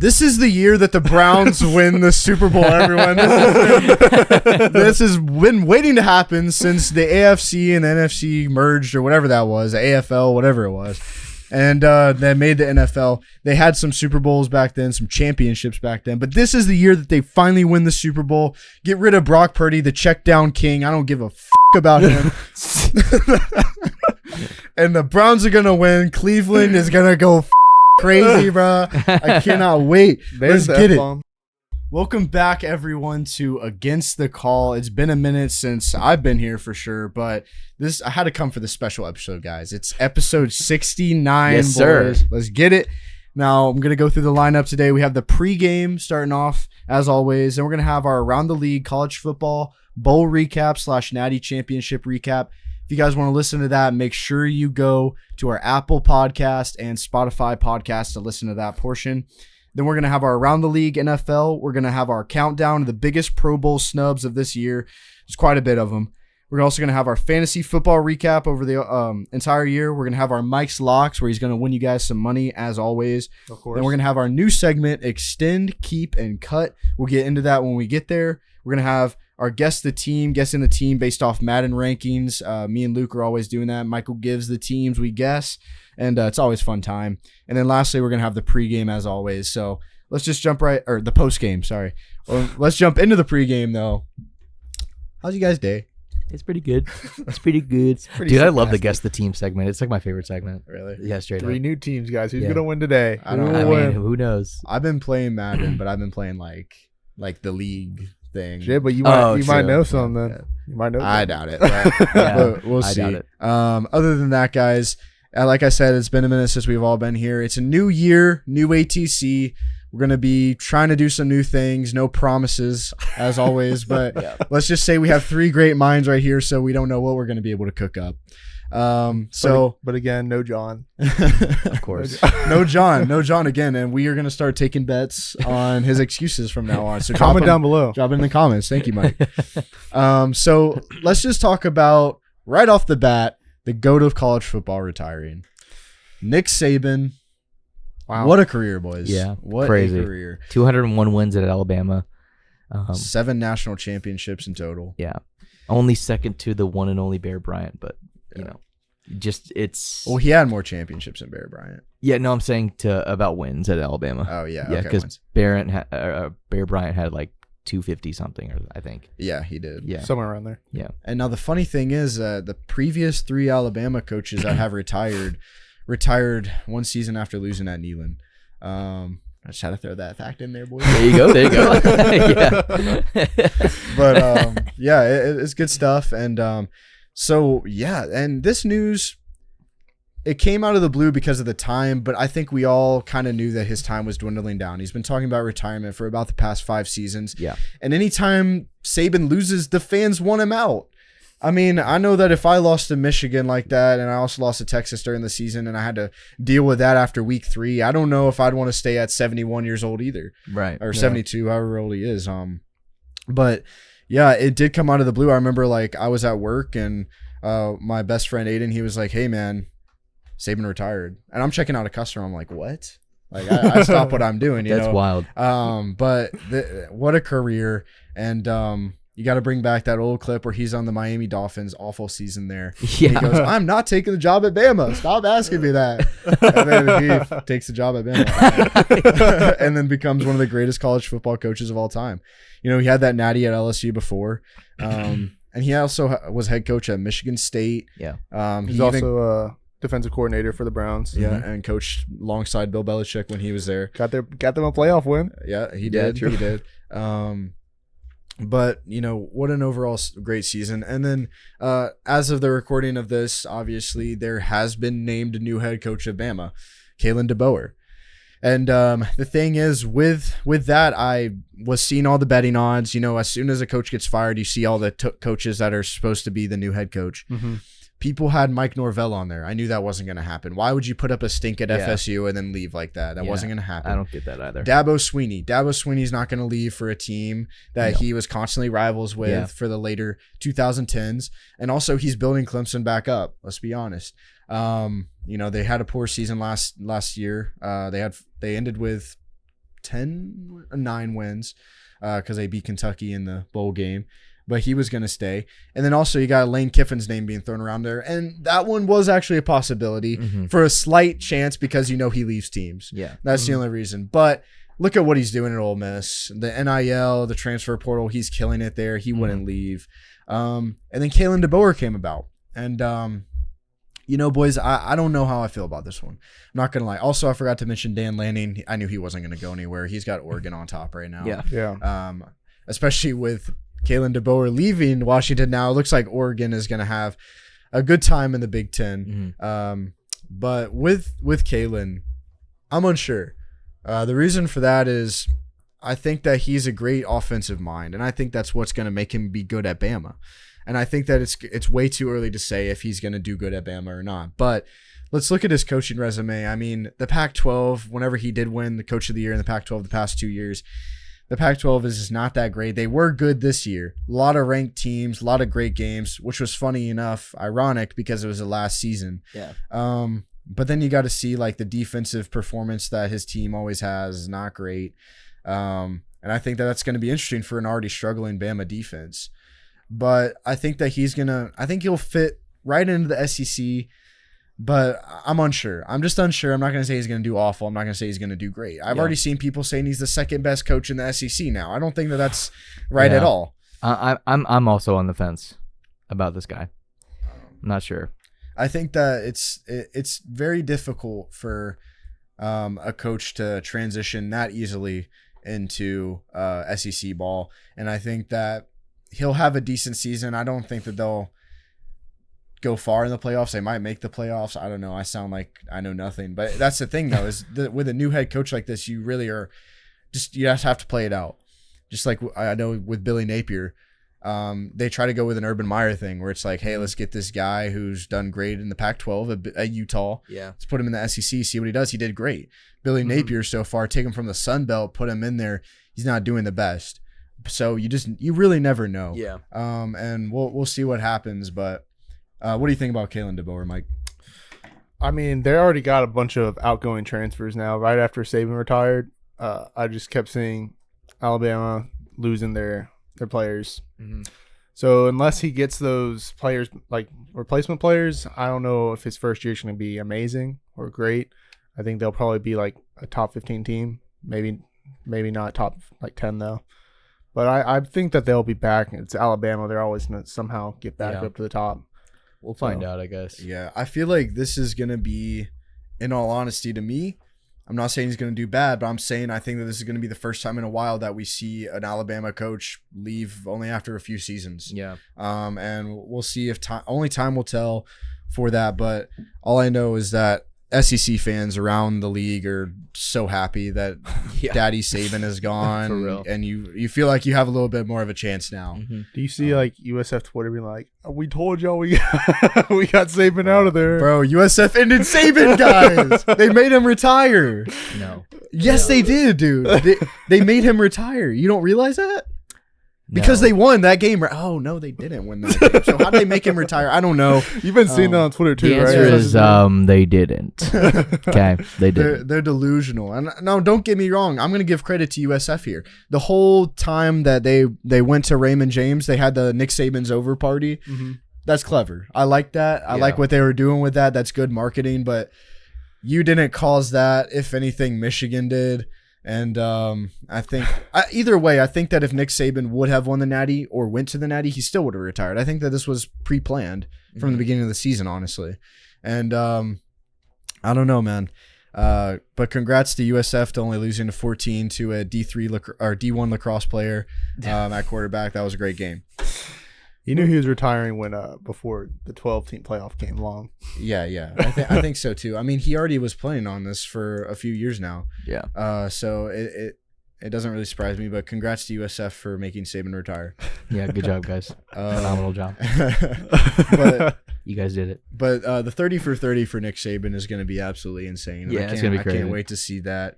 This is the year that the Browns win the Super Bowl, everyone. This has been waiting to happen since the AFC and the NFC merged, or whatever that was, the AFL, whatever it was. And they made the NFL. They had some Super Bowls back then, some championships back then. But this is the year that they finally win the Super Bowl. Get rid of Brock Purdy, the check down king. I don't give a about him. And the Browns are going to win. Cleveland is going to go crazy, bro. I cannot wait. Let's get it. Welcome back, everyone, to Against the Call. It's been a minute since I've been here for sure, but I had to come for this special episode, guys. It's episode 69, yes, boys. Sir. Let's get it. Now, I'm going to go through the lineup today. We have the pregame starting off, as always, and we're going to have our Around the League college football bowl recap / Natty Championship recap. If you guys want to listen to that, make sure you go to our Apple podcast and Spotify podcast to listen to that portion. Then we're going to have our Around the League NFL. We're going to have our countdown of the biggest Pro Bowl snubs of this year. There's quite a bit of them. We're also going to have our fantasy football recap over the entire year. We're going to have our Mike's Locks, where he's going to win you guys some money, as always. Of course. Then we're going to have our new segment, Extend, Keep, and Cut. We'll get into that when we get there. We're going to have our guessing the team based off Madden rankings. Me and Luke are always doing that. Michael gives the teams we guess, and it's always a fun time. And then lastly, we're going to have the pregame as always. So let's just jump the postgame, sorry. Let's jump into the pregame, though. How's you guys' day? It's pretty good. It's pretty good. Dude, I love the Guess the Team segment. It's like my favorite segment. Really? Yeah, straight up. 3 new teams, guys. Who's going to win today? I don't know. I mean, who knows? I've been playing Madden, but I've been playing like the league thing. Shit, but you might know some then. Yeah. You might know. I doubt it. But we'll see. I doubt it. Other than that, guys, like I said, it's been a minute since we've all been here. It's a new year, new ATC. We're going to be trying to do some new things. No promises, as always. But let's just say we have 3 great minds right here, so we don't know what we're going to be able to cook up. But again, no John. Of course. No John again. And we are going to start taking bets on his excuses from now on. So comment down below. Drop it in the comments. Thank you, Mike. So let's just talk about, right off the bat, the GOAT of college football retiring. Nick Saban. Wow. What a career, boys. Yeah. What crazy. a career. 201 wins at Alabama. 7 national championships in total. Yeah. Only second to the one and only Bear Bryant, but, you know, it's... Well, he had more championships than Bear Bryant. Yeah, no, I'm saying about wins at Alabama. Oh, yeah. Yeah, because wins. Bear Bryant had like 250 something, or I think. Yeah, he did. Yeah. Somewhere around there. Yeah. And now the funny thing is, the previous 3 Alabama coaches that have retired one season after losing at Neyland. I just had to throw that fact in there, boys. There you go. Yeah. But it's good stuff. And and this news, it came out of the blue because of the time, but I think we all kind of knew that his time was dwindling down. He's been talking about retirement for about the past 5 seasons. Yeah. And anytime Saban loses, the fans want him out. I mean, I know that if I lost to Michigan like that, and I also lost to Texas during the season, and I had to deal with that after week 3, I don't know if I'd want to stay at 71 years old either. Right. Or 72, however old he is. But yeah, it did come out of the blue. I remember I was at work, and my best friend Aiden, he was like, "Hey man, Saban retired." And I'm checking out a customer. I'm like, "What?" Like I stopped what I'm doing. That's wild. But what a career. And you got to bring back that old clip where he's on the Miami Dolphins, awful season there. Yeah. He goes, "I'm not taking the job at Bama. Stop asking me that." And then he takes the job at Bama and then becomes one of the greatest college football coaches of all time. You know, he had that natty at LSU before. And he also was head coach at Michigan State. Yeah. He's also a defensive coordinator for the Browns. Yeah, and coached alongside Bill Belichick when he was there. Got them a playoff win. Yeah, he did. True. He did. But, you know, what an overall great season. And then as of the recording of this, obviously, there has been named a new head coach of Bama, Kalen DeBoer. And the thing is, with that, I was seeing all the betting odds. You know, as soon as a coach gets fired, you see all the coaches that are supposed to be the new head coach. Mm-hmm. People had Mike Norvell on there. I knew that wasn't going to happen. Why would you put up a stink at FSU and then leave like that? That wasn't going to happen. I don't get that either. Dabo Swinney's not going to leave for a team that he was constantly rivals with for the later 2010s. And also, he's building Clemson back up. Let's be honest. You know, they had a poor season last year. They ended with 9 wins because they beat Kentucky in the bowl game. But he was going to stay. And then also you got Lane Kiffin's name being thrown around there. And that one was actually a possibility for a slight chance because he leaves teams. Yeah. That's the only reason. But look at what he's doing at Ole Miss. The NIL, the transfer portal, he's killing it there. He wouldn't leave. And then Kalen DeBoer came about. And, boys, I don't know how I feel about this one. I'm not going to lie. Also, I forgot to mention Dan Lanning. I knew he wasn't going to go anywhere. He's got Oregon on top right now. Yeah. Especially with Kalen DeBoer leaving Washington now, it looks like Oregon is going to have a good time in the Big Ten. But with Kalen, I'm unsure. The reason for that is I think that he's a great offensive mind, and I think that's what's going to make him be good at Bama. And I think that it's way too early to say if he's going to do good at Bama or not. But let's look at his coaching resume. I mean, the Pac-12, whenever he did win the Coach of the Year in the Pac-12 the past 2 years, the Pac-12 is not that great. They were good this year. A lot of ranked teams, a lot of great games, which was funny enough, ironic because it was the last season. Yeah. But then you got to see like the defensive performance that his team always has is not great. And I think that that's going to be interesting for an already struggling Bama defense. But I think that I think he'll fit right into the SEC. But I'm unsure. I'm just unsure. I'm not going to say he's going to do awful. I'm not going to say he's going to do great. I've already seen people saying he's the second best coach in the SEC now. I don't think that that's right at all. I'm also on the fence about this guy. I'm not sure. I think that it's very difficult for a coach to transition that easily into SEC ball, and I think that he'll have a decent season. I don't think that they'll go far in the playoffs. They might make the playoffs. I don't know. I sound like I know nothing, but that's the thing though, is that with a new head coach like this, you really are you just have to play it out. Just like I know with Billy Napier, they try to go with an Urban Meyer thing where it's like, hey, let's get this guy who's done great in the Pac-12 at Utah. Yeah. Let's put him in the SEC, see what he does. He did great. Billy Napier so far, take him from the Sun Belt, put him in there. He's not doing the best. So you really never know. Yeah. And we'll see what happens, but what do you think about Kalen DeBoer, Mike? I mean, they already got a bunch of outgoing transfers now. Right after Saban retired, I just kept seeing Alabama losing their players. So unless he gets those players, like replacement players, I don't know if his first year is going to be amazing or great. I think they'll probably be like a top 15 team, maybe not top like 10 though. But I think that they'll be back. It's Alabama. They're always going to somehow get back up to the top. We'll find out, I guess. Yeah, I feel like this is going to be, in all honesty to me, I'm not saying he's going to do bad, but I'm saying I think that this is going to be the first time in a while that we see an Alabama coach leave only after a few seasons. Yeah. And we'll see if only time will tell for that. But all I know is that SEC fans around the league are so happy that Daddy Saban is gone. For real. And you feel like you have a little bit more of a chance now. Do you see like USF Twitter being like, we told y'all we got Saban out of there. Bro, USF ended Saban, guys. They made him retire. No. Yes, they did, dude. They made him retire. You don't realize that? Because they won that game. Oh, no, they didn't win that game. So how did they make him retire? I don't know. You've been seeing that on Twitter too, right? The answer is they didn't. Okay, they didn't. They're delusional. And no, don't get me wrong. I'm going to give credit to USF here. The whole time that they went to Raymond James, they had the Nick Saban's over party. That's clever. I like that. I like what they were doing with that. That's good marketing. But you didn't cause that. If anything, Michigan did. And I think either way, I think that if Nick Saban would have won the Natty or went to the Natty, he still would have retired. I think that this was pre-planned from the beginning of the season, honestly. And I don't know, man. But congrats to USF to only losing to 14 to a D3 or D1 lacrosse player at quarterback. That was a great game. You knew he was retiring when before the 12-team playoff came along. Yeah. I think so too. I mean, he already was planning on this for a few years now. Yeah. So it doesn't really surprise me. But congrats to USF for making Saban retire. Yeah, good job, guys. Phenomenal job. But you guys did it. But the 30 for 30 for Nick Saban is going to be absolutely insane. Yeah, it's going to be crazy. I can't wait to see that.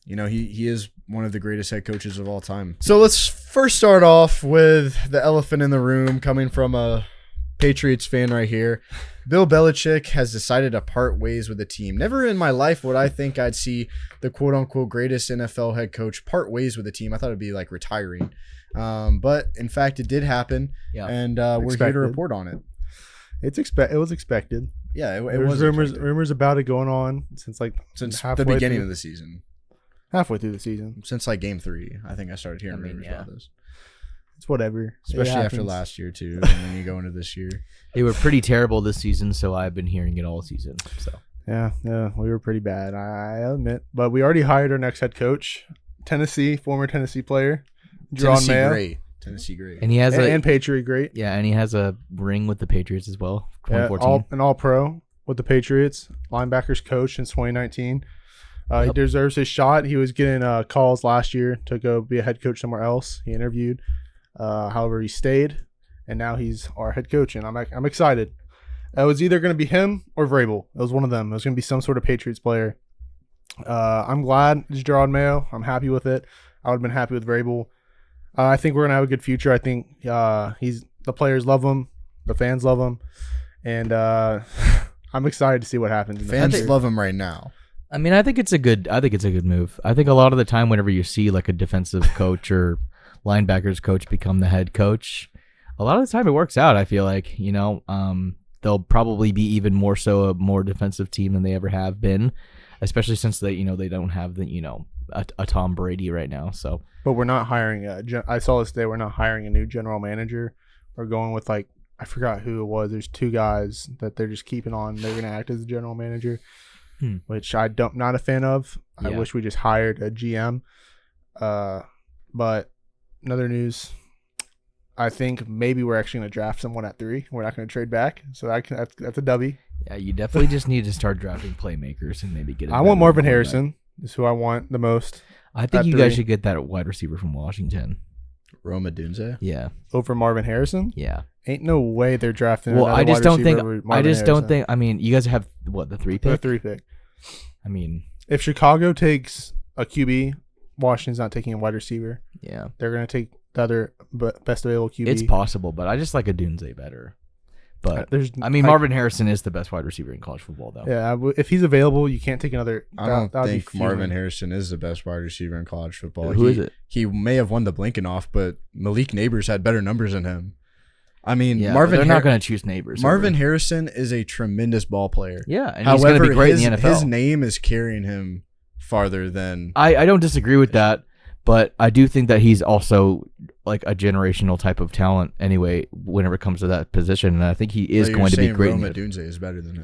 He is one of the greatest head coaches of all time. So let's first start off with the elephant in the room coming from a Patriots fan right here. Bill Belichick has decided to part ways with the team. Never in my life would I think I'd see the quote-unquote greatest NFL head coach part ways with the team. I thought it'd be like retiring. But, in fact, it did happen, and we're here to report on it. It was expected. Yeah, it was rumors about it going on since the beginning of the season. Halfway through the season. Since like game 3, I think I started hearing rumors about this. It's whatever. Especially after last year too, and then you go into this year. They were pretty terrible this season, so I've been hearing it all season. So yeah, we were pretty bad, I admit. But we already hired our next head coach, former Tennessee player, Jerron Mayo. Tennessee great. And he has and Patriot great. Yeah, and he has a ring with the Patriots as well. 2014. An all-pro with the Patriots, linebackers coach since 2019. He deserves his shot. He was getting calls last year to go be a head coach somewhere else. He interviewed. However, he stayed, and now he's our head coach, and I'm excited. It was either going to be him or Vrabel. It was one of them. It was going to be some sort of Patriots player. I'm glad it's Jerron Mayo. I'm happy with it. I would have been happy with Vrabel. I think we're going to have a good future. I think the players love him. The fans love him. And I'm excited to see what happens. Fans love him right now. I mean, I think it's a good move. I think a lot of the time whenever you see like a defensive coach or linebackers coach become the head coach, a lot of the time it works out. I feel like, they'll probably be even more so a more defensive team than they ever have been, especially since they don't have a Tom Brady right now. So, but we're not hiring I saw this day. We're not hiring a new general manager. We're going with I forgot who it was. There's 2 guys that they're just keeping on. They're going to act as the general manager, which not a fan of. Yeah. I wish we just hired a GM. But another news, I think maybe we're actually going to draft someone at 3. We're not going to trade back. So that's a W. Yeah, you definitely just need to start drafting playmakers and maybe get. I want Marvin Harrison. Is who I want the most. I think you guys should get that wide receiver from Washington. Roma Dunze? Yeah. Over Marvin Harrison? Yeah. Ain't no way they're drafting. Well, I just don't think. I mean, you guys have the 3 pick. The 3 pick. I mean, if Chicago takes a QB, Washington's not taking a wide receiver. Yeah. They're gonna take the other best available QB. It's possible, but I just like a Dunze better. But Marvin Harrison is the best wide receiver in college football, though. Yeah, if he's available, you can't take another. I don't think Marvin Harrison is the best wide receiver in college football. Who is it? He may have won the Blinken-off, but Malik Neighbors had better numbers than him. I mean, yeah, they're not going to choose Neighbors. Marvin Harrison is a tremendous ball player. Yeah, and he's going to be great in the NFL. His name is carrying him farther than. I don't disagree with that. But I do think that he's also like a generational type of talent anyway whenever it comes to that position. And I think he is going to be great. Roma Dunze is better than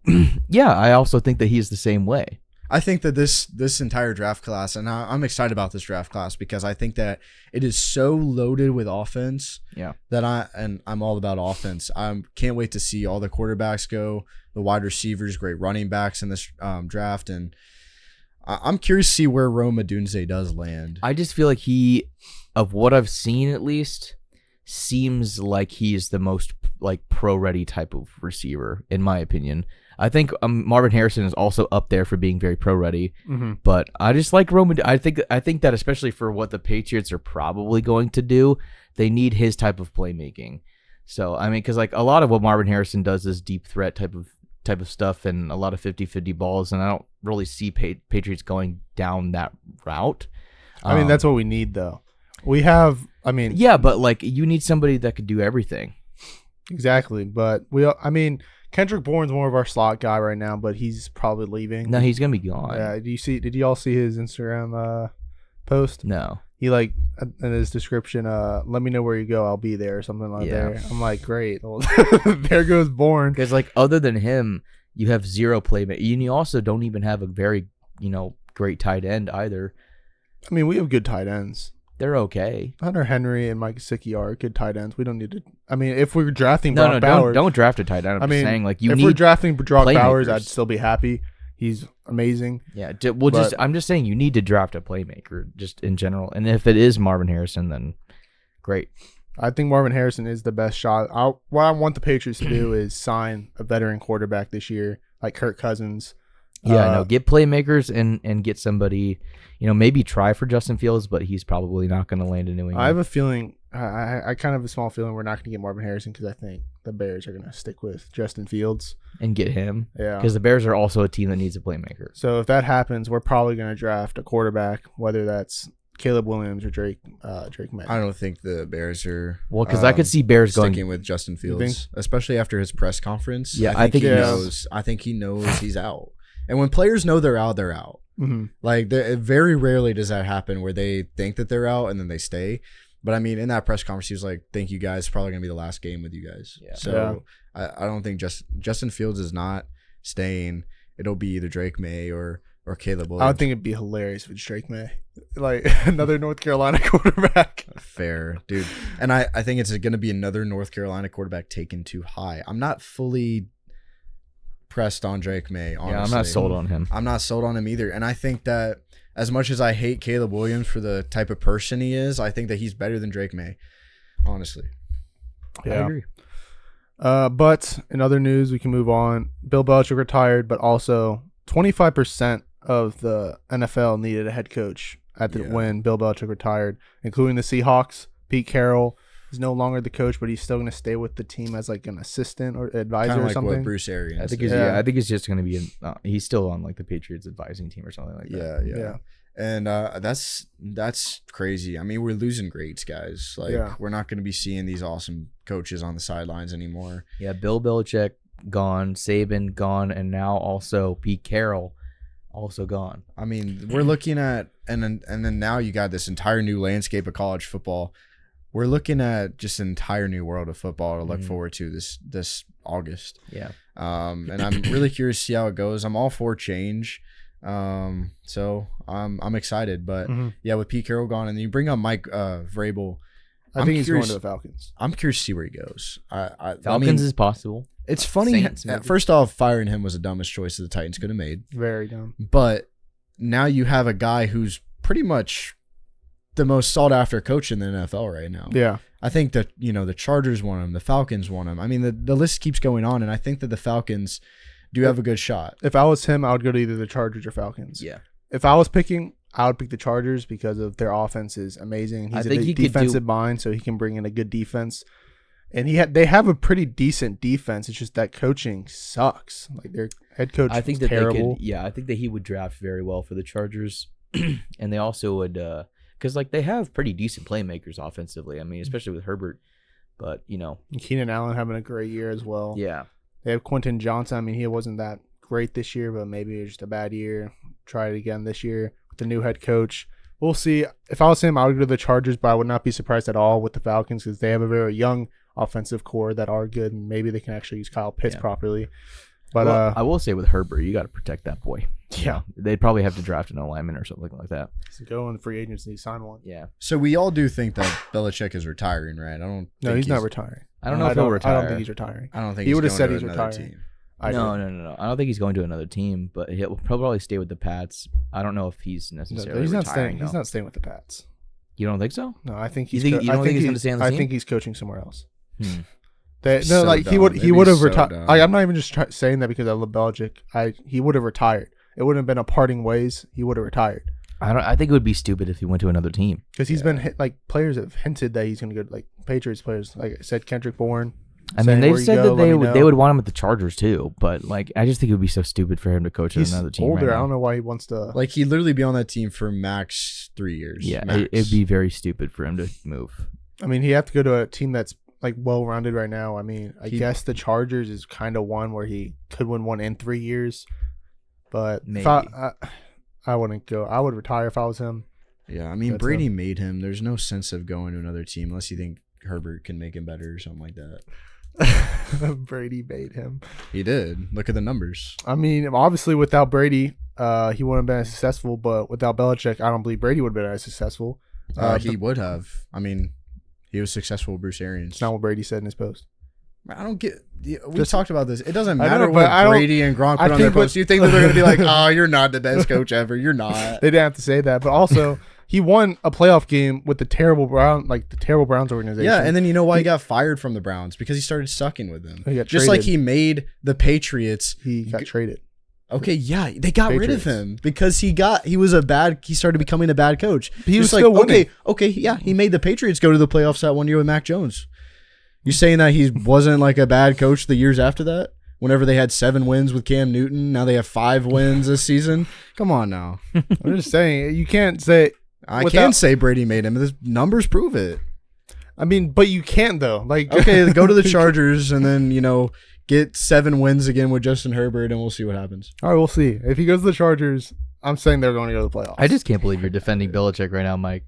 him. Yeah, I also think that he's the same way. I think that this entire draft class, and I'm excited about this draft class because I think that it is so loaded with offense. Yeah. That I'm all about offense. I can't wait to see all the quarterbacks go, the wide receivers, great running backs in this draft, and I'm curious to see where Roma Dunze does land. I just feel like of what I've seen at least, seems like he is the most like pro-ready type of receiver, in my opinion. I think Marvin Harrison is also up there for being very pro-ready, but I just like Roma. I think that especially for what the Patriots are probably going to do, they need his type of playmaking. So I mean, because like a lot of what Marvin Harrison does is deep threat type of stuff and a lot of 50-50 balls, and I don't really see Patriots going down that route. I mean, that's what we need, though. We have, yeah, but like you need somebody that could do everything. Exactly, but Kendrick Bourne's more of our slot guy right now, but he's probably leaving. No, he's gonna be gone. Yeah, did you all see his Instagram post? No. He like in his description, let me know where you go, I'll be there or something like that. I'm like, great. Well, there goes Bourne. Because like other than him, you have zero playmaking. You also don't even have a very great tight end either. I mean, we have good tight ends. They're okay. Hunter Henry and Mike Gesicki are good tight ends. We don't need to. I mean, if we're drafting Brock Bowers, don't draft a tight end. I'm just saying, like if we're drafting Brock Bowers, I'd still be happy. He's amazing. Yeah. I'm just saying you need to draft a playmaker just in general. And if it is Marvin Harrison, then great. I think Marvin Harrison is the best shot. What I want the Patriots to do is sign a veteran quarterback this year, like Kirk Cousins. Yeah, get playmakers and get somebody, maybe try for Justin Fields, but he's probably not going to land in New England. I have a feeling I kind of have a small feeling we're not going to get Marvin Harrison because I think the Bears are going to stick with Justin Fields and get him. Yeah, because the Bears are also a team that needs a playmaker. So if that happens, we're probably going to draft a quarterback, whether that's Caleb Williams or Drake May. I don't think the Bears are. Well, because I could see Bears sticking with Justin Fields, especially after his press conference. Yeah, I think he knows. I think he knows he's out. And when players know they're out, they're out. Mm-hmm. Like very rarely does that happen where they think that they're out and then they stay. But I mean, in that press conference, he was like, "Thank you guys. Probably gonna be the last game with you guys." Yeah. So I don't think Justin Fields is not staying. It'll be either Drake May or Caleb Williams. I would think it'd be hilarious if it's Drake May, like another North Carolina quarterback. Fair, dude. And I think it's gonna be another North Carolina quarterback taken too high. I'm not fully pressed on Drake May. Honestly. Yeah, I'm not sold on him. I'm not sold on him either. And I think that as much as I hate Caleb Williams for the type of person he is, I think that he's better than Drake May. Honestly. Yeah. I agree. But in other news, we can move on. Bill Belichick retired, but also 25% of the NFL needed a head coach when Bill Belichick retired, including the Seahawks. Pete Carroll is no longer the coach, but he's still going to stay with the team as like an assistant or advisor Kinda or like something. what Bruce Arians. I think did. I think he's just going to be he's still on like the Patriots advising team or something like that. Yeah. And that's crazy. I mean, we're losing greats, guys. Like we're not going to be seeing these awesome coaches on the sidelines anymore. Yeah, Bill Belichick gone, Saban gone, and now also Pete Carroll also gone. I mean, we're looking at and then now you got this entire new landscape of college football. We're looking at just an entire new world of football to look forward to this August. Yeah. And I'm really curious to see how it goes. I'm all for change. So I'm excited, but yeah, with Pete Carroll gone and you bring up Mike Vrabel, I think he's going to the Falcons. I'm curious to see where he goes. Falcons is possible. It's funny. Saints, maybe. First off, firing him was the dumbest choice the Titans could have made. Very dumb. But now you have a guy who's pretty much the most sought after coach in the NFL right now. Yeah. I think that, the Chargers want him, the Falcons want him. I mean, the list keeps going on, and I think that the Falcons do have a good shot. If I was him, I would go to either the Chargers or Falcons. Yeah. If I was picking, I would pick the Chargers because of their offense is amazing. He's a defensive mind, so he can bring in a good defense. And they have a pretty decent defense. It's just that coaching sucks. Like their head coach is terrible. I think that he would draft very well for the Chargers. And they also would because like they have pretty decent playmakers offensively. I mean, especially with Herbert. But, Keenan Allen having a great year as well. Yeah. They have Quentin Johnson. I mean, he wasn't that great this year, but maybe it was just a bad year. Try it again this year with the new head coach. We'll see. If I was him, I would go to the Chargers, but I would not be surprised at all with the Falcons because they have a very young offensive core that are good, and maybe they can actually use Kyle Pitts properly. But I will say with Herbert, you got to protect that boy. Yeah. They'd probably have to draft an alignment or something like that. So go on the free agency, sign one. Yeah. So we all do think that Belichick is retiring, right? No, he's not retiring. I don't know if he'll retire. I don't think he's retiring. I don't think he would have said going he's to another retiring. team. No. I don't think he's going to another team, but he'll probably stay with the Pats. I don't know if he's necessarily he's not retiring. staying. He's not staying with the Pats. You don't think so? No, I think You he's. don't think he's going to stay on the team? I think he's coaching somewhere else. Hmm. He would have retired. I'm not even just saying that because I love Belichick. He would have retired. It wouldn't have been a parting ways. He would have retired. I think it would be stupid if he went to another team. Because he's been players have hinted that he's going to go Patriots players. Like I said, Kendrick Bourne. I mean, they've said that they would want him at the Chargers too, but I just think it would be so stupid for him to coach at another team. He's older. Right I don't know why he wants to. He'd literally be on that team for max 3 years. Yeah, max. it'd be very stupid for him to move. I mean, he have to go to a team that's well-rounded right now. I mean, I guess the Chargers is kind of one where he could win one in 3 years, but maybe. I wouldn't go. I would retire if I was him. Yeah, I mean, Brady made him. There's no sense of going to another team unless you think Herbert can make him better or something like that. Brady made him. He did. Look at the numbers. I mean, obviously without Brady, he wouldn't have been as successful. But without Belichick, I don't believe Brady would have been as successful. He would have. I mean, he was successful with Bruce Arians. It's not what Brady said in his post. I don't get. We talked about this. It doesn't matter what Brady and Gronk I put on their think what- posts. You think that they're going to be like, "Oh, you're not the best coach ever. You're not." They didn't have to say that, but also he won a playoff game with the terrible Browns organization. Yeah, and then you know why he got fired from the Browns? Because he started sucking with them. He got Just traded. like he made the Patriots. He got traded. Okay, yeah, they got rid of Patriots. him because he started becoming a bad coach. He was Just still winning. Okay, yeah, he made the Patriots go to the playoffs that 1 year with Mac Jones. You saying that he wasn't like a bad coach the years after that? Whenever they had 7 wins with Cam Newton, now they have 5 wins this season. Come on now. I'm just saying, you can't say. I can say Brady made him. The numbers prove it. I mean, but you can't though. Like, Okay, go to the Chargers and then, get 7 wins again with Justin Herbert and we'll see what happens. all right, we'll see. If he goes to the Chargers, I'm saying they're going to go to the playoffs. I just can't believe you're defending Belichick right now, Mike.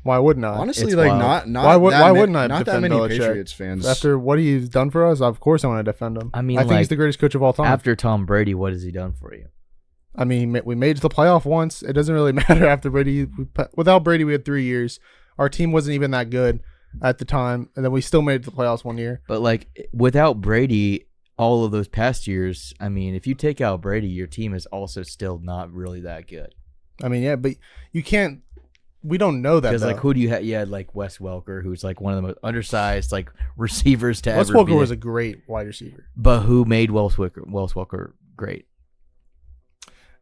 Why wouldn't I? Honestly, It's like wild. not Why that wouldn't I not that defend many Belichick? Patriots fans. After what he's done for us, of course I want to defend him. I mean, I think he's the greatest coach of all time. After Tom Brady, what has he done for you? I mean, we made it to the playoff once. It doesn't really matter after Brady. Without Brady, we had 3 years. Our team wasn't even that good at the time, and then we still made it to the playoffs 1 year. But like without Brady, all of those past years, I mean, if you take out Brady, your team is also still not really that good. I mean, yeah, but you can't. We don't know that Because though. like who do you have? You had like Wes Welker, who's like one of the most undersized like receivers to Wes ever be. Welker was a great wide receiver. But who made Wes Welker great?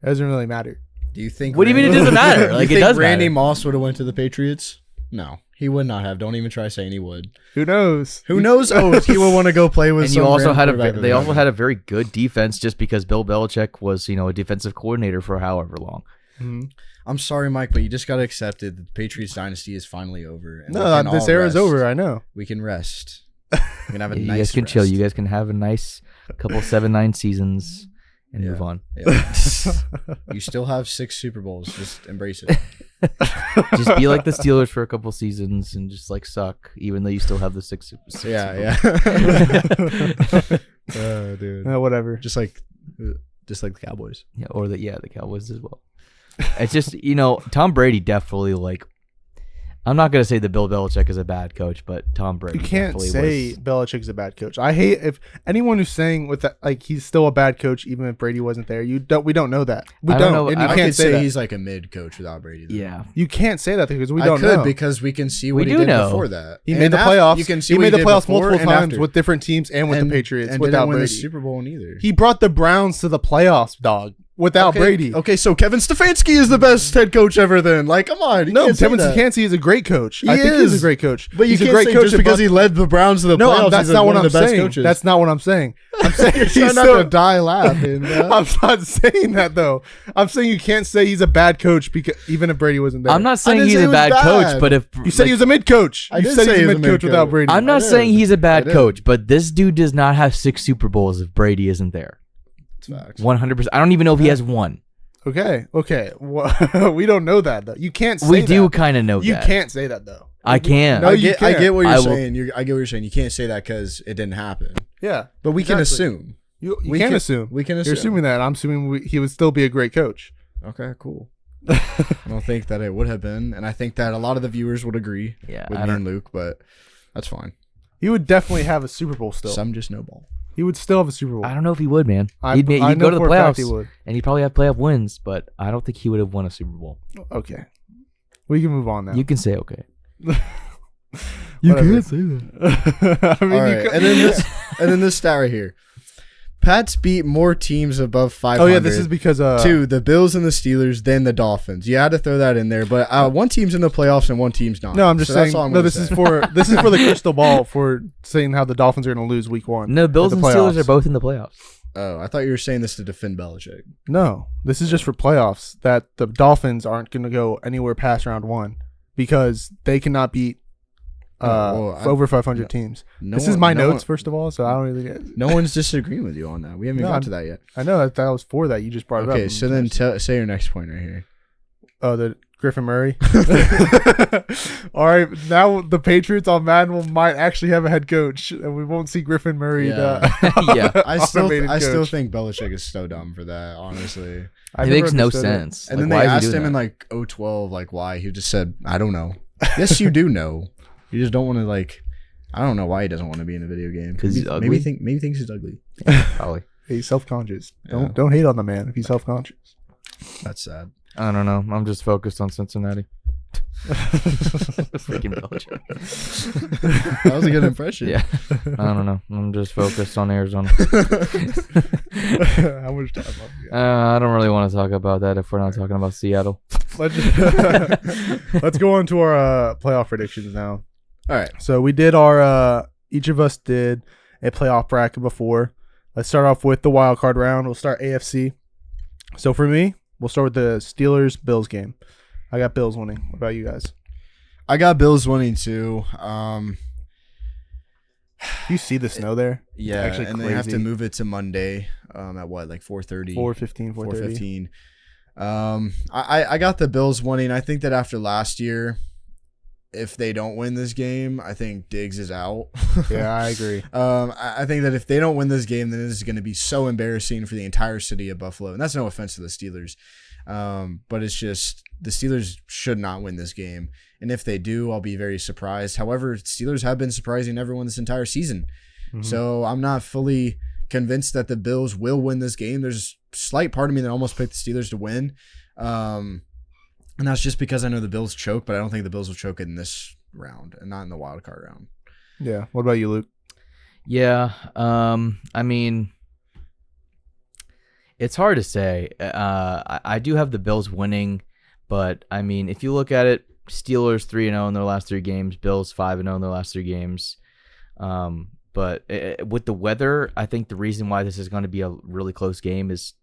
It doesn't really matter. Do you think? What do you mean it doesn't matter? You Like, it think does Randy matter. Moss would have went to the Patriots? No, he would not have. Don't even try saying he would. Who knows? Who knows? Oh, he would want to go play with. And some you also random had quarterback that they also don't had a very good defense just because Bill Belichick was a defensive coordinator for however long. Mhm. I'm sorry, Mike, but you just got to accept it. The Patriots dynasty is finally over. And we No, can this all era's rest. over. I know. We can rest. We can have a You nice guys can rest. chill. You guys can have a nice couple 7-9 seasons and Yeah. move on. Yeah. You still have 6 Super Bowls. Just embrace it. Just be like the Steelers for a couple seasons and just like suck, even though you still have the 6 Yeah, oh, dude. Whatever. Just like the Cowboys. Yeah, or the Cowboys as well. It's just Tom Brady definitely like. I'm not gonna say that Bill Belichick is a bad coach, but Tom Brady. You can't definitely say was, Belichick's a bad coach. I hate if anyone who's saying with that, like he's still a bad coach even if Brady wasn't there. We don't know that. We I don't. don't know- And I you I can't could say say that. he's like a mid coach without Brady. though. Yeah, You can't say that because we I don't could know. because we can see We what he do did know. before that. He And made the after- playoffs. You can see he what made the did playoffs before multiple and times after. with different teams and with the Patriots and without didn't win Brady. the Super Bowl either. He brought the Browns to the playoffs, dog, without Brady. Okay, so Kevin Stefanski is the best head coach ever. Then, like, come on, you No, can't say Kevin that. Stefanski is a great coach. He I think he's is. a great coach. But you he's can't a great say coach just at because he led the Browns to the No, playoffs. that's he's not one what of I'm the best saying. coaches. That's not what I'm saying. I'm saying You're he's trying not still- to die laughing. Bro. I'm not saying that though. I'm saying you can't say he's a bad coach because even if Brady wasn't there. I'm not saying didn't he's say a he was bad bad. coach, but if You said he was a mid coach. I You did said say he he was was a a mid coach mid-coach. without Brady. I'm not I saying did. he's a I bad did. coach, but this dude does not have 6 Super Bowls if Brady isn't there. It's facts. 100%. I don't even know if he has one. Okay. Well, we don't know that though. You can't say We do that. kind of know You that. can't say that though. I can. No, I you get can't. what I you're will- saying. I get what you're saying. You can't say that because it didn't happen. Yeah. But we can Exactly. assume. You We can't can- assume. We can assume. You're assuming that. I'm assuming he would still be a great coach. Okay, cool. I don't think that it would have been, and I think that a lot of the viewers would agree Yeah, with I me and don't. Luke, but that's fine. He would definitely have a Super Bowl still. Some just no ball. He would still have a Super Bowl. I don't know if he would, man. I He'd know go to the for a fact playoffs, he would. and he'd probably have playoff wins, but I don't think he would have won a Super Bowl. Okay. We can move on now. You can say okay. You can't say that. I mean, All right, and then this stat right here. Pats beat more teams above 500. Oh yeah, this is because to the Bills and the Steelers than the Dolphins. You had to throw that in there, but one team's in the playoffs and one team's not. No, I'm just So that's saying. all I'm No, gonna this say. is for the crystal ball for saying how the Dolphins are going to lose Week 1. No, Bills at and the Steelers playoffs. are both in the playoffs. Oh, I thought you were saying this to defend Belichick. No, this is just for playoffs. That the Dolphins aren't going to go anywhere past round 1 because they cannot beat over 500 teams. This is my notes, first of all, so I don't really. No one's disagreeing with you on that. We haven't got to that yet. I know that was for that. You just brought it up. Okay, so then say your next point right here. Oh, the Griffin Murray. All right, now the Patriots on Madden might actually have a head coach, and we won't see Griffin Murray. Yeah. I still coach. think Belichick is so dumb for that. Honestly, I It never makes no understood it. sense. and Like, then why they is he asked doing him in that? like 012 like why. He just said, "I don't know." Yes, you do know. You just don't want to like. I don't know why he doesn't want to be in a video game. 'Cause he's maybe ugly? thinks he's ugly. Probably. He's self-conscious. Yeah. Don't hate on the man if he's self-conscious. That's sad. I don't know. I'm just focused on Cincinnati. Freaking Belichick. That was a good impression. Yeah. I don't know. I'm just focused on Arizona. How much time have we got? I don't really want to talk about that if we're not talking about Seattle. Let's go on to our playoff predictions now. All right. So we did our each of us did a playoff bracket before. Let's start off with the wild card round. We'll start AFC. So for me, we'll start with the Steelers-Bills game. I got Bills winning. What about you guys? I got Bills winning too. You see the snow there? Yeah, Actually and they have to crazy. move it to Monday at what, like 4:30? 4:15, 4:30. 4:15. I got the Bills winning. I think that after last year, if they don't win this game, I think Diggs is out. Yeah, I agree. I think that if they don't win this game, then this is going to be so embarrassing for the entire city of Buffalo. And that's no offense to the Steelers. But it's just the Steelers should not win this game. And if they do, I'll be very surprised. However, Steelers have been surprising everyone this entire season. Mhm. So I'm not fully convinced that the Bills will win this game. There's a slight part of me that almost picked the Steelers to win. And that's just because I know the Bills choke, but I don't think the Bills will choke in this round and not in the wild card round. Yeah. What about you, Luke? Yeah. I mean, it's hard to say. I do have the Bills winning, but I mean, if you look at it, Steelers 3-0 in their last 3 games, Bills 5-0 in their last 3 games. But with the weather, I think the reason why this is going to be a really close game is,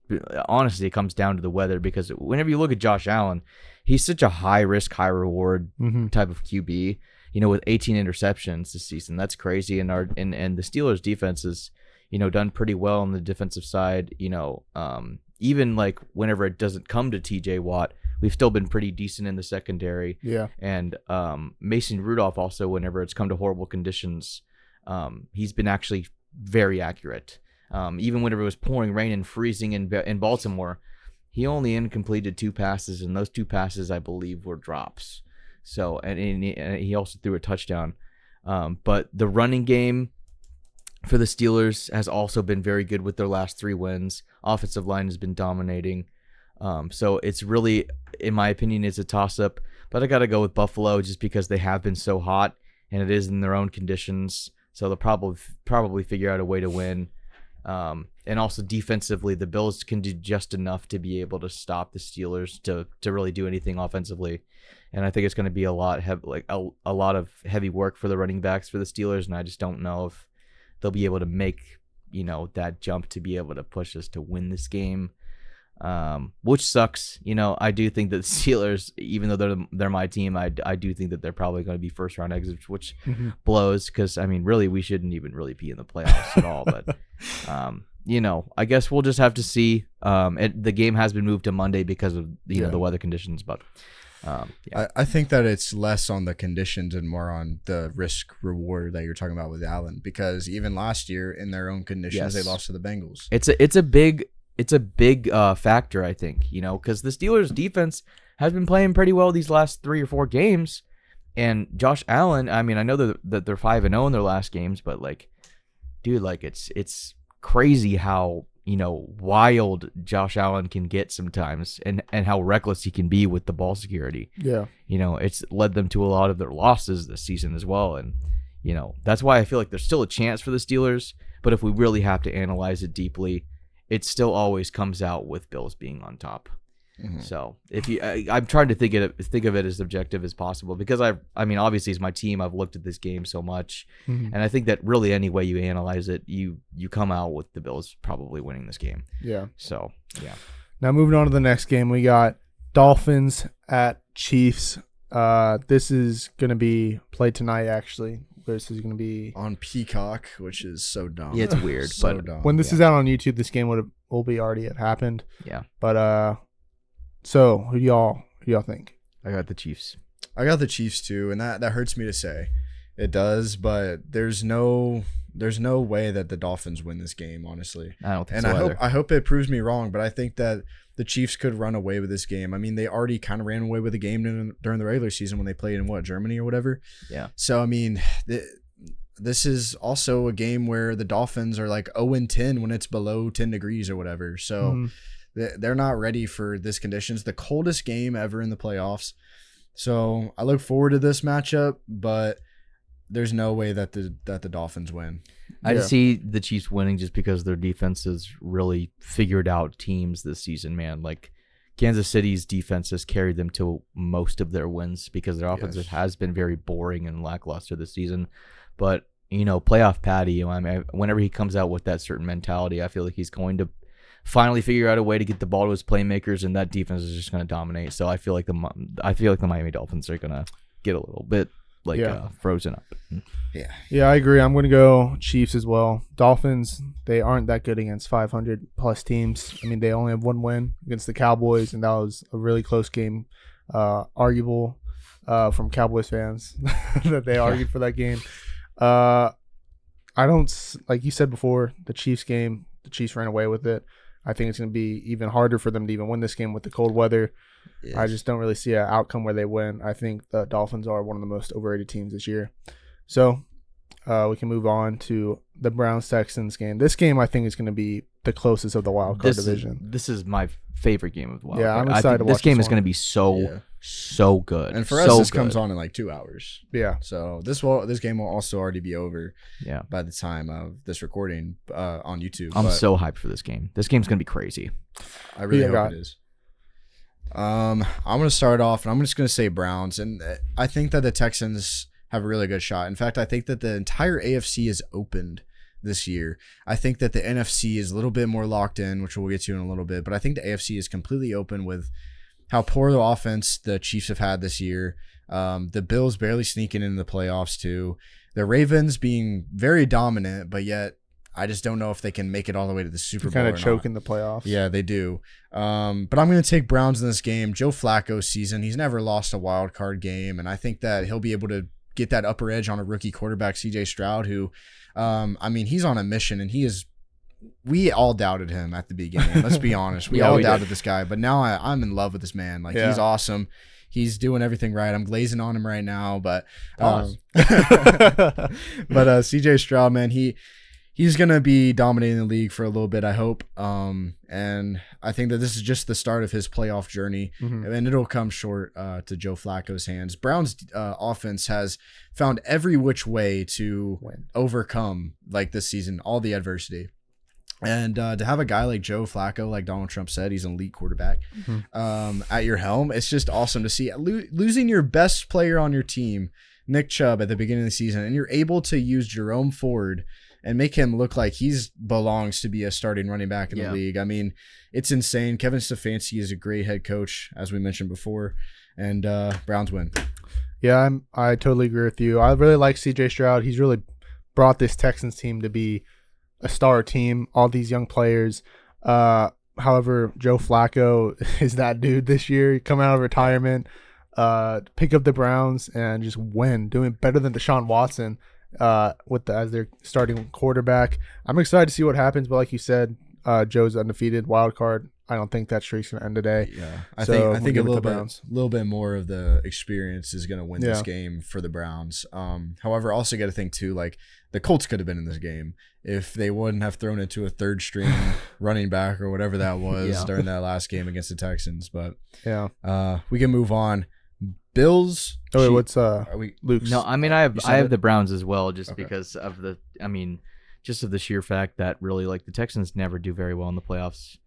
honestly, it comes down to the weather, because whenever you look at Josh Allen, he's such a high risk, high reward type of QB, with 18 interceptions this season. That's crazy. And the Steelers defense is, done pretty well on the defensive side. Even like whenever it doesn't come to TJ Watt, we've still been pretty decent in the secondary. Yeah. And Mason Rudolph also, whenever it's come to horrible conditions, he's been actually very accurate. Even whenever it was pouring rain and freezing in Baltimore, he only incompleted 2 passes, and those 2 passes, I believe, were drops. So, and he also threw a touchdown. But the running game for the Steelers has also been very good with their last 3 wins. Offensive line has been dominating. So it's really, in my opinion, it's a toss-up. But I got to go with Buffalo just because they have been so hot, and it is in their own conditions. So they'll probably figure out a way to win. And also defensively, the Bills can do just enough to be able to stop the Steelers to really do anything offensively. And I think it's going to be a lot of heavy work for the running backs for the Steelers, and I just don't know if they'll be able to make that jump to be able to push us to win this game. Which sucks. I do think that the Steelers, even though they're my team, I do think that they're probably going to be first round exits, which blows, because I mean, really, we shouldn't even really be in the playoffs at all. But I guess we'll just have to see. The game has been moved to Monday because of the weather conditions, but yeah. I think that it's less on the conditions and more on the risk reward that you're talking about with Allen, because even last year in their own conditions, they lost to the Bengals. It's a big factor, I think, because the Steelers' defense has been playing pretty well these last 3 or 4 games. And Josh Allen, I mean, I know that they're 5-0 in their last games, but dude, it's crazy how, wild Josh Allen can get sometimes, and how reckless he can be with the ball security. Yeah. It's led them to a lot of their losses this season as well. And, that's why I feel like there's still a chance for the Steelers. But if we really have to analyze it deeply, it still always comes out with Bills being on top. Mm-hmm. So I'm trying to think of it as objective as possible, because I mean, obviously it's my team. I've looked at this game so much, and I think that really any way you analyze it, you come out with the Bills probably winning this game. Yeah. So yeah. Now moving on to the next game, we got Dolphins at Chiefs. This is going to be played tonight, actually. This is going to be on Peacock, which is so dumb. Yeah, it's weird. So but dumb. When this is out on YouTube, this game will be already have happened. Yeah. But so who do y'all think? I got the Chiefs. I got the Chiefs too, and that hurts me to say. It does, but there's no way that the Dolphins win this game, honestly. I don't think and so. I hope it proves me wrong, but I think that the Chiefs could run away with this game. I mean, they already kind of ran away with the game during the regular season when they played in Germany or whatever. Yeah. So I mean, this is also a game where the Dolphins are like 0-10 when it's below 10 degrees or whatever. So they're not ready for this conditions. The coldest game ever in the playoffs. So I look forward to this matchup, but there's no way that the Dolphins win. I just see the Chiefs winning just because their defense has really figured out teams this season, man. Like Kansas City's defense has carried them to most of their wins because their offense has been very boring and lackluster this season. But, playoff Patty, whenever he comes out with that certain mentality, I feel like he's going to finally figure out a way to get the ball to his playmakers, and that defense is just going to dominate. So I feel like the Miami Dolphins are going to get a little bit frozen up. Yeah, I agree. I'm going to go Chiefs as well. Dolphins, they aren't that good against 500-plus teams. I mean, they only have one win against the Cowboys, and that was a really close game. Arguable from Cowboys fans that they argued for that game. I don't, like you said before, the Chiefs game, the Chiefs ran away with it. I think it's going to be even harder for them to even win this game with the cold weather. Yes. I just don't really see an outcome where they win. I think the Dolphins are one of the most overrated teams this year. So we can move on to the Browns-Texans game. This game, I think, is going to be the closest of the wild card division. This is my favorite game of the wild card. I'm excited to watch this game is going to be so good. And for us, this comes on in like 2 hours. Yeah. So this game will also already be over by the time of this recording on YouTube. I'm so hyped for this game. This game's going to be crazy. I really hope it is. I'm going to start off, and I'm just going to say Browns. And I think that the Texans have a really good shot. In fact, I think that the entire AFC is opened this year. I think that the NFC is a little bit more locked in, which we'll get to in a little bit. But I think the AFC is completely open with how poor the offense the Chiefs have had this year. The Bills barely sneaking into the playoffs too. The Ravens being very dominant, but yet I just don't know if they can make it all the way to the Super Bowl. Kind of choke in the playoffs. Yeah, they do. But I'm going to take Browns in this game. Joe Flacco's season, he's never lost a wild card game, and I think that he'll be able to get that upper edge on a rookie quarterback, C.J. Stroud, who, he's on a mission, and we all doubted him at the beginning. Let's be honest. We all doubted this guy, but now I'm in love with this man. He's awesome. He's doing everything right. I'm glazing on him right now, but C.J. Stroud, man, he's going to be dominating the league for a little bit, I hope. And I think that this is just the start of his playoff journey, and it'll come short to Joe Flacco's hands. Brown's offense has found every which way to overcome, this season, all the adversity. And to have a guy like Joe Flacco, like Donald Trump said, he's an elite quarterback, at your helm, it's just awesome to see. Losing your best player on your team, Nick Chubb, at the beginning of the season, and you're able to use Jerome Ford and make him look like he belongs to be a starting running back in the league. I mean, it's insane. Kevin Stefanski is a great head coach, as we mentioned before, and Browns win. Yeah, I totally agree with you. I really like C.J. Stroud. He's really brought this Texans team to be a star team, all these young players. However, Joe Flacco is that dude this year. Come out of retirement, pick up the Browns, and just win, doing better than Deshaun Watson as their starting quarterback. I'm excited to see what happens, but like you said, Joe's undefeated wild card. I don't think that streak's gonna end today. Yeah, I think a little bit more of the experience is gonna win this game for the Browns. However, also got to think too, the Colts could have been in this game if they wouldn't have thrown it to a third string running back or whatever that was during that last game against the Texans. But we can move on. Bills. Oh wait, what's Luke's? No, I have the Browns as well, just because of the sheer fact that really the Texans never do very well in the playoffs.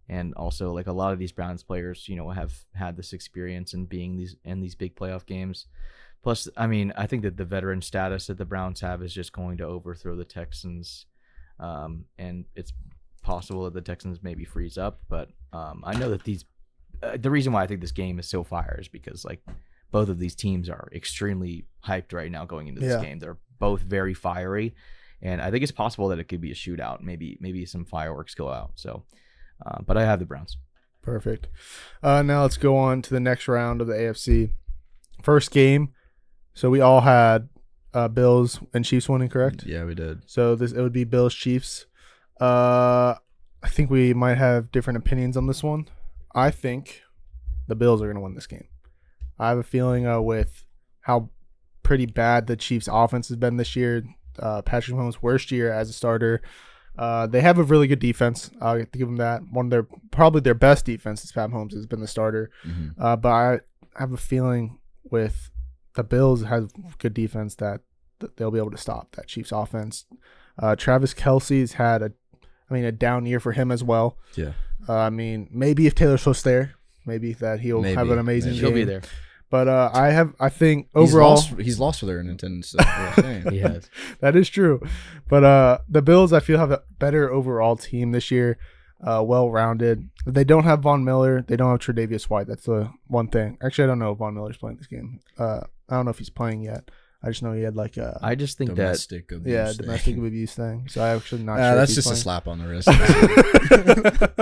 And also, a lot of these Browns players, have had this experience in being in these big playoff games. Plus, I think that the veteran status that the Browns have is just going to overthrow the Texans. And it's possible that the Texans maybe freeze up. But I know that the reason why I think this game is so fire is because, both of these teams are extremely hyped right now going into this game. They're both very fiery. And I think it's possible that it could be a shootout. Maybe some fireworks go out. So... but I have the Browns. Perfect. Now let's go on to the next round of the AFC. First game. So we all had Bills and Chiefs winning, correct? Yeah, we did. So it would be Bills Chiefs. I think we might have different opinions on this one. I think the Bills are going to win this game. I have a feeling with how pretty bad the Chiefs' offense has been this year. Patrick Mahomes' worst year as a starter. They have a really good defense. I'll have to give them that. Probably their best defense is Pat Mahomes has been the starter. But I have a feeling with the Bills have good defense that they'll be able to stop that Chiefs offense. Travis Kelce's had a down year for him as well. Yeah. Maybe if Taylor Swift's there, maybe that he'll have an amazing game. He'll be there. But I think overall he's lost for their attendance. He has. That is true. But the Bills, I feel, have a better overall team this year, well-rounded. They don't have Von Miller. They don't have Tre'Davious White. That's the one thing. Actually, I don't know if Von Miller's playing this game. I don't know if he's playing yet. I just know he had like a I just think domestic abuse thing. So I actually not sure. That's just a slap on the wrist.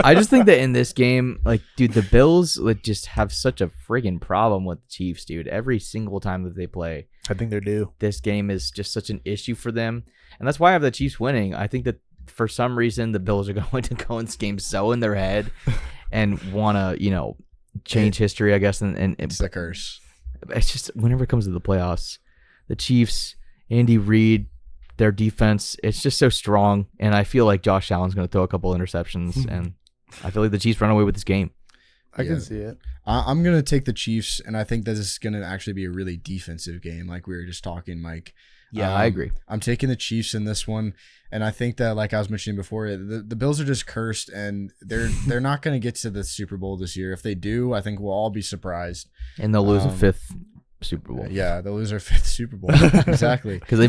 I just think that in this game, like, dude, the Bills just have such a friggin' problem with the Chiefs, dude. Every single time that they play, I think they're due. This game is just such an issue for them, and that's why I have the Chiefs winning. I think that for some reason the Bills are going to go in this game so in their head and want to, change history, I guess. And it's the curse. It's just whenever it comes to the playoffs. The Chiefs, Andy Reid, their defense, it's just so strong. And I feel like Josh Allen's going to throw a couple interceptions. And I feel like the Chiefs run away with this game. I can see it. I'm going to take the Chiefs, and I think that this is going to actually be a really defensive game, like we were just talking, Mike. Yeah, I agree. I'm taking the Chiefs in this one, and I think that, like I was mentioning before, the Bills are just cursed, and they're not going to get to the Super Bowl this year. If they do, I think we'll all be surprised. And they'll lose a fifth Super Bowl. Yeah, they'll lose their fifth Super Bowl. Exactly. Because they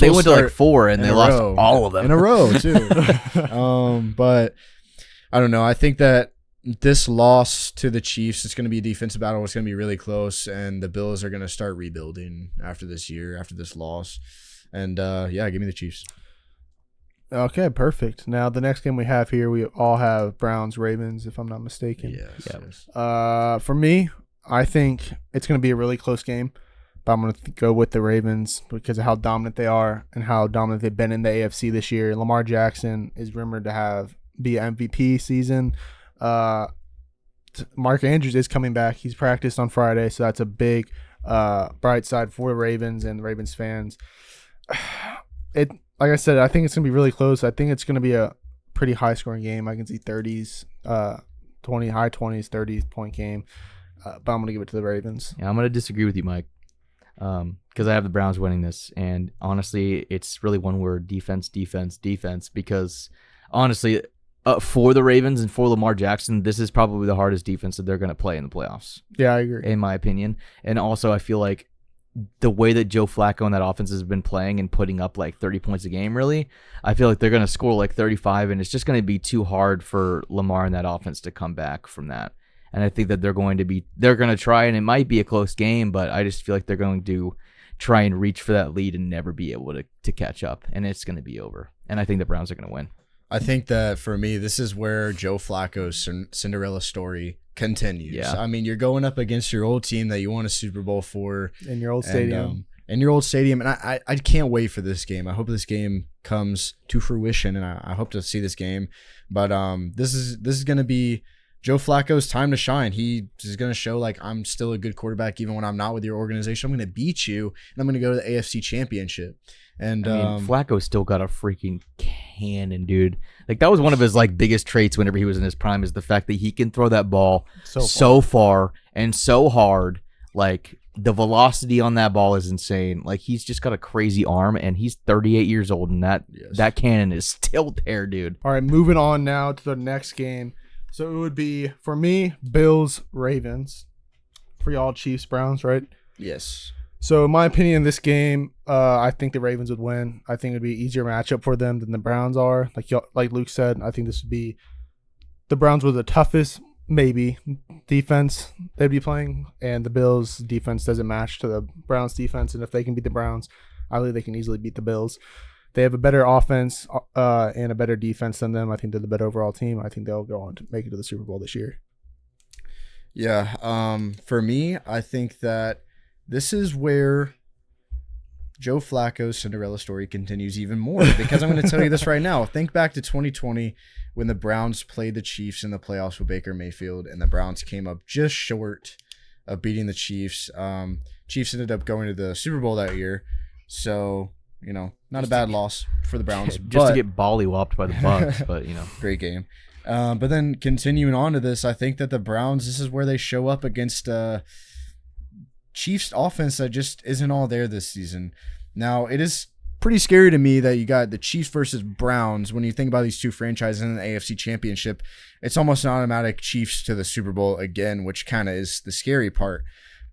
went to like 4 and they lost all of them in a row too. But I don't know. I think that this loss to the Chiefs, it's going to be a defensive battle. It's going to be really close, and the Bills are going to start rebuilding after this year, after this loss. And give me the Chiefs. Okay, perfect. Now the next game we have here, we all have Browns Ravens, if I'm not mistaken. Yes. For me, I think it's going to be a really close game, but I'm going to go with the Ravens because of how dominant they are and how dominant they've been in the AFC this year. Lamar Jackson is rumored to be an MVP season. Mark Andrews is coming back. He's practiced on Friday, so that's a big bright side for the Ravens and the Ravens fans. Like I said, I think it's going to be really close. I think it's going to be a pretty high-scoring game. I can see 30s, high 20s, 30-point game. But I'm going to give it to the Ravens. Yeah, I'm going to disagree with you, Mike, because I have the Browns winning this. And honestly, it's really one word: defense, defense, defense. Because honestly, for the Ravens and for Lamar Jackson, this is probably the hardest defense that they're going to play in the playoffs. Yeah, I agree. In my opinion. And also, I feel like the way that Joe Flacco and that offense has been playing and putting up like 30 points a game, really, I feel like they're going to score like 35, and it's just going to be too hard for Lamar and that offense to come back from that. And I think that they're going to try, and it might be a close game, but I just feel like they're going to try and reach for that lead and never be able to catch up, and it's going to be over. And I think the Browns are going to win. I think that for me, this is where Joe Flacco's Cinderella story continues. Yeah. I mean, you're going up against your old team that you won a Super Bowl for. In your old stadium. And I can't wait for this game. I hope this game comes to fruition, and I hope to see this game. But this is going to be Joe Flacco's time to shine. He is going to show, like, I'm still a good quarterback even when I'm not with your organization. I'm going to beat you, and I'm going to go to the AFC Championship. And Flacco's still got a freaking cannon, dude. Like, that was one of his like biggest traits whenever he was in his prime, is the fact that he can throw that ball so far and so hard. Like, the velocity on that ball is insane. Like, he's just got a crazy arm, and he's 38 years old, and that cannon is still there, dude. All right, moving on now to the next game. So it would be, for me, Bills, Ravens. For y'all, Chiefs, Browns, right? Yes. So in my opinion, this game, I think the Ravens would win. I think it would be an easier matchup for them than the Browns are. Like Luke said, I think this would be the Browns were the toughest, maybe, defense they'd be playing, and the Bills' defense doesn't match to the Browns' defense. And if they can beat the Browns, I believe they can easily beat the Bills. They have a better offense and a better defense than them. I think they're the better overall team. I think they'll go on to make it to the Super Bowl this year. Yeah. For me, I think that this is where Joe Flacco's Cinderella story continues even more, because I'm going to tell you this right now. Think back to 2020 when the Browns played the Chiefs in the playoffs with Baker Mayfield, and the Browns came up just short of beating the Chiefs. Chiefs ended up going to the Super Bowl that year. So, not a bad loss for the Browns. Just to get bolly-whopped by the Bucs, but, Great game. But then continuing on to this, I think that the Browns, this is where they show up against Chiefs offense that just isn't all there this season. Now, it is pretty scary to me that you got the Chiefs versus Browns. When you think about these two franchises in the AFC Championship, it's almost an automatic Chiefs to the Super Bowl again, which kind of is the scary part.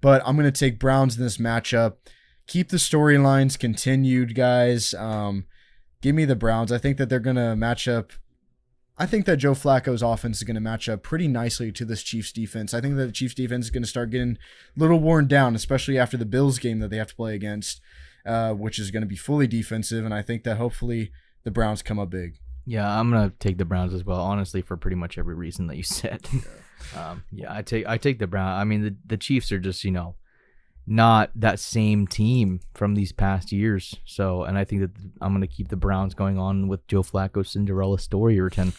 But I'm going to take Browns in this matchup. Keep the storylines continued, guys. Give me the Browns. I think that they're going to match up. I think that Joe Flacco's offense is going to match up pretty nicely to this Chiefs defense. I think that the Chiefs defense is going to start getting a little worn down, especially after the Bills game that they have to play against, which is going to be fully defensive. And I think that hopefully the Browns come up big. Yeah, I'm going to take the Browns as well, honestly, for pretty much every reason that you said. I take the Browns. I mean, the Chiefs are just, not that same team from these past years. So, and I think that I'm going to keep the Browns going on with Joe Flacco's Cinderella story return.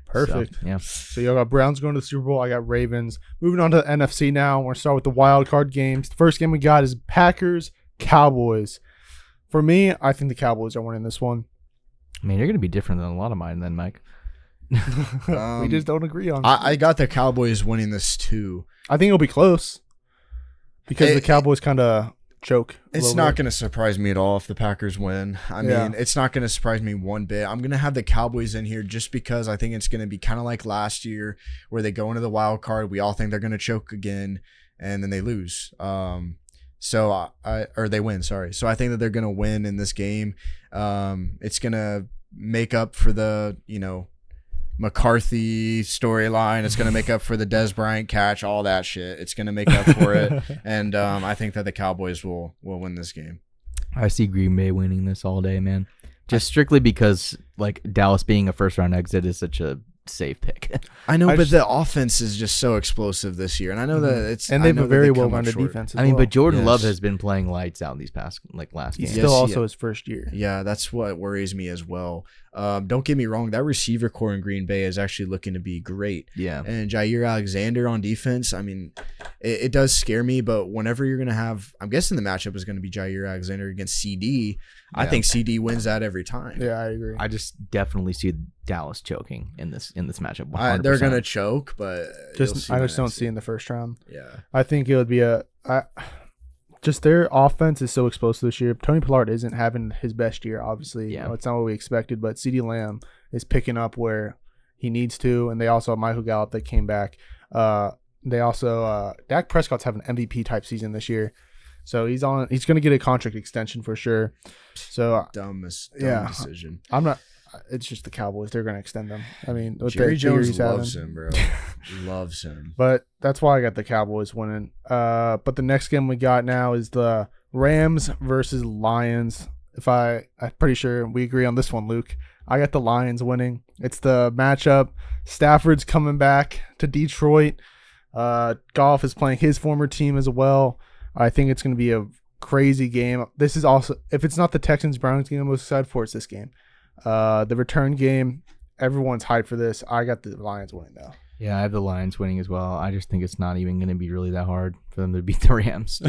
Perfect. So, yeah. So y'all got Browns going to the Super Bowl. I got Ravens. Moving on to the NFC now. We're going to start with the wild card games. The first game we got is Packers, Cowboys. For me, I think the Cowboys are winning this one. I mean, you're going to be different than a lot of mine then, Mike. We just don't agree on I got the Cowboys winning this too. I think it'll be close because the Cowboys kind of choke. It's not going to surprise me at all if the Packers win. I mean, it's not going to surprise me one bit. I'm going to have the Cowboys in here just because I think it's going to be kind of like last year where they go into the wild card. We all think they're going to choke again, and then they lose. Or they win, sorry. So I think that they're going to win in this game. It's going to make up for the, McCarthy storyline. It's going to make up for the Dez Bryant catch, all that shit. It's going to make up for it. And I think that the Cowboys will win this game. I see Green Bay winning this all day, man. Just strictly because Dallas being a first round exit is such a safe pick. I know, but the offense is just so explosive this year. And I know that it's... And they have a very well-rounded defense as well. But Jordan Love has been playing lights out in these past, last game. He's still also his first year. Yeah, that's what worries me as well. Don't get me wrong, that receiver core in Green Bay is actually looking to be great. Yeah. And Jair Alexander on defense, I mean, it does scare me, but whenever you're going to have... I'm guessing the matchup is going to be Jair Alexander against CD. Yeah. I think CD wins that every time. Yeah, I agree. I just definitely see Dallas choking in this matchup. 100%. They're gonna choke, but I just don't see in the first round. Yeah, I think it would be just their offense is so explosive this year. Tony Pollard isn't having his best year, obviously. Yeah, it's not what we expected, but CeeDee Lamb is picking up where he needs to, and they also have Michael Gallup that came back. They also Dak Prescott's having an MVP type season this year. So he's going to get a contract extension for sure. So dumb decision. I'm not. It's just the Cowboys. They're going to extend them. I mean, Jerry Jones loves him, bro. Loves him. But that's why I got the Cowboys winning. But the next game we got now is the Rams versus Lions. I'm pretty sure we agree on this one, Luke. I got the Lions winning. It's the matchup. Stafford's coming back to Detroit. Goff is playing his former team as well. I think it's going to be a crazy game. This is also, if it's not the Texans-Browns game I'm most excited for, it's this game. The return game, everyone's hyped for this. I got the Lions winning, though. Yeah, I have the Lions winning as well. I just think it's not even going to be really that hard for them to beat the Rams.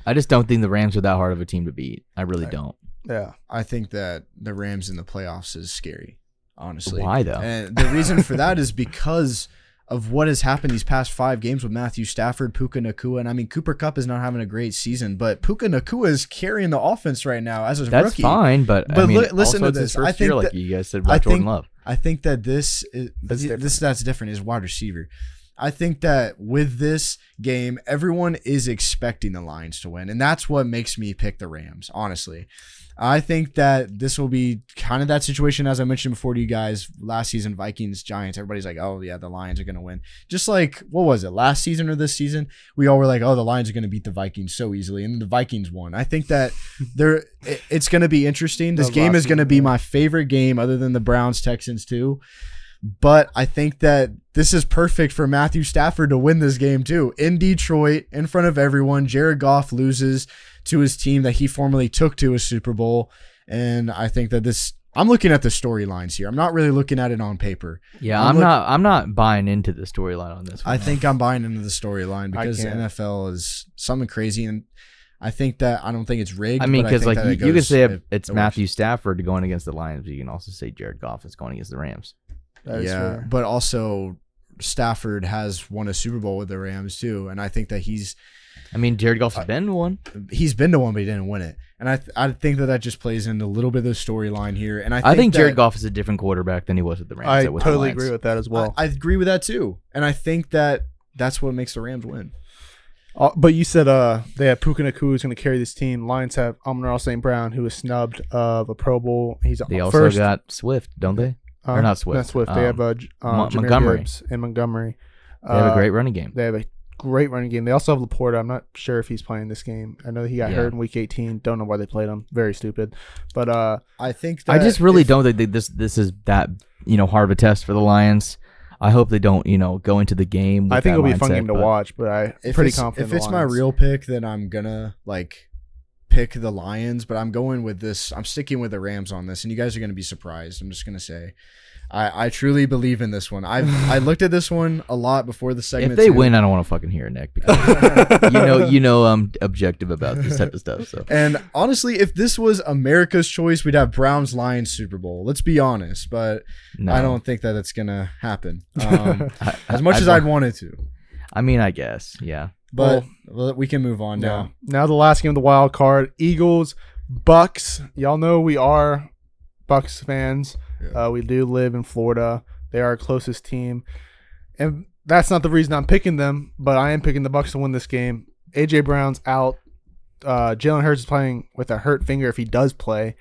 I just don't think the Rams are that hard of a team to beat. I really don't. Yeah. I think that the Rams in the playoffs is scary, honestly. Why, though? And the reason for that is because of what has happened these past 5 games with Matthew Stafford, Puka Nacua. And I mean, Cooper Kupp is not having a great season, but Puka Nacua is carrying the offense right now as a rookie. That's fine, but I mean, listen also to this. His first year, like you guys said about Jordan Love. I think that that's different is wide receiver. I think that with this game, everyone is expecting the Lions to win, and that's what makes me pick the Rams, honestly. I think that this will be kind of that situation, as I mentioned before to you guys, last season, Vikings, Giants, everybody's like, oh, yeah, the Lions are going to win. Just like, what was it, last season or this season? We all were like, oh, the Lions are going to beat the Vikings so easily, and the Vikings won. I think that it's going to be interesting. This game is going to be my favorite game other than the Browns-Texans too. But I think that this is perfect for Matthew Stafford to win this game too. In Detroit, in front of everyone, Jared Goff loses to his team that he formerly took to a Super Bowl. And I think that I'm looking at the storylines here. I'm not really looking at it on paper. Yeah, I'm not buying into the storyline on this one. I think I'm buying into the storyline because the NFL is something crazy. And I think that I don't think it's rigged. I mean, because you can say it's Matthew works. Stafford going against the Lions, but you can also say Jared Goff is going against the Rams. Yeah, but also Stafford has won a Super Bowl with the Rams too, and I think that he's I mean, Jared Goff's been to one. He's been to one, but he didn't win it. And I think that just plays into a little bit of the storyline here. And I think Jared Goff is a different quarterback than he was at the Rams. I totally agree with that as well. I agree with that too. And I think that's what makes the Rams win. But you said they have Puka Nacua who's going to carry this team. Lions have Amon-Ra St. Brown, who was snubbed of a Pro Bowl. They also got Swift, don't they? Or not Swift. Not Swift. They have Montgomery and Montgomery. They have a great running game. They have a great running game. They also have Laporta. I'm not sure if he's playing this game. I know he got hurt in Week 18. Don't know why they played him. Very stupid. But I think that I just really don't think this is that hard of a test for the Lions. I hope they don't, go into the game. I think it'll be a fun game to watch, but I'm pretty confident. If it's my real pick, then I'm gonna pick the Lions. But I'm going with this. I'm sticking with the Rams on this, and you guys are gonna be surprised. I'm just gonna say, I truly believe in this one. I looked at this one a lot before the segment. If they win, I don't want to fucking hear it, Nick, because I'm objective about this type of stuff. So, and honestly, if this was America's choice, we'd have Browns Lions Super Bowl. Let's be honest, but no. I don't think that it's gonna happen. As much as I'd want it to. I mean, I guess, yeah. But we can move on now. Now the last game of the wild card: Eagles, Bucks. Y'all know we are Bucks fans. Yeah. We do live in Florida. They are our closest team, and that's not the reason I'm picking them. But I am picking the Bucks to win this game. AJ Brown's out. Jalen Hurts is playing with a hurt finger. If he does play,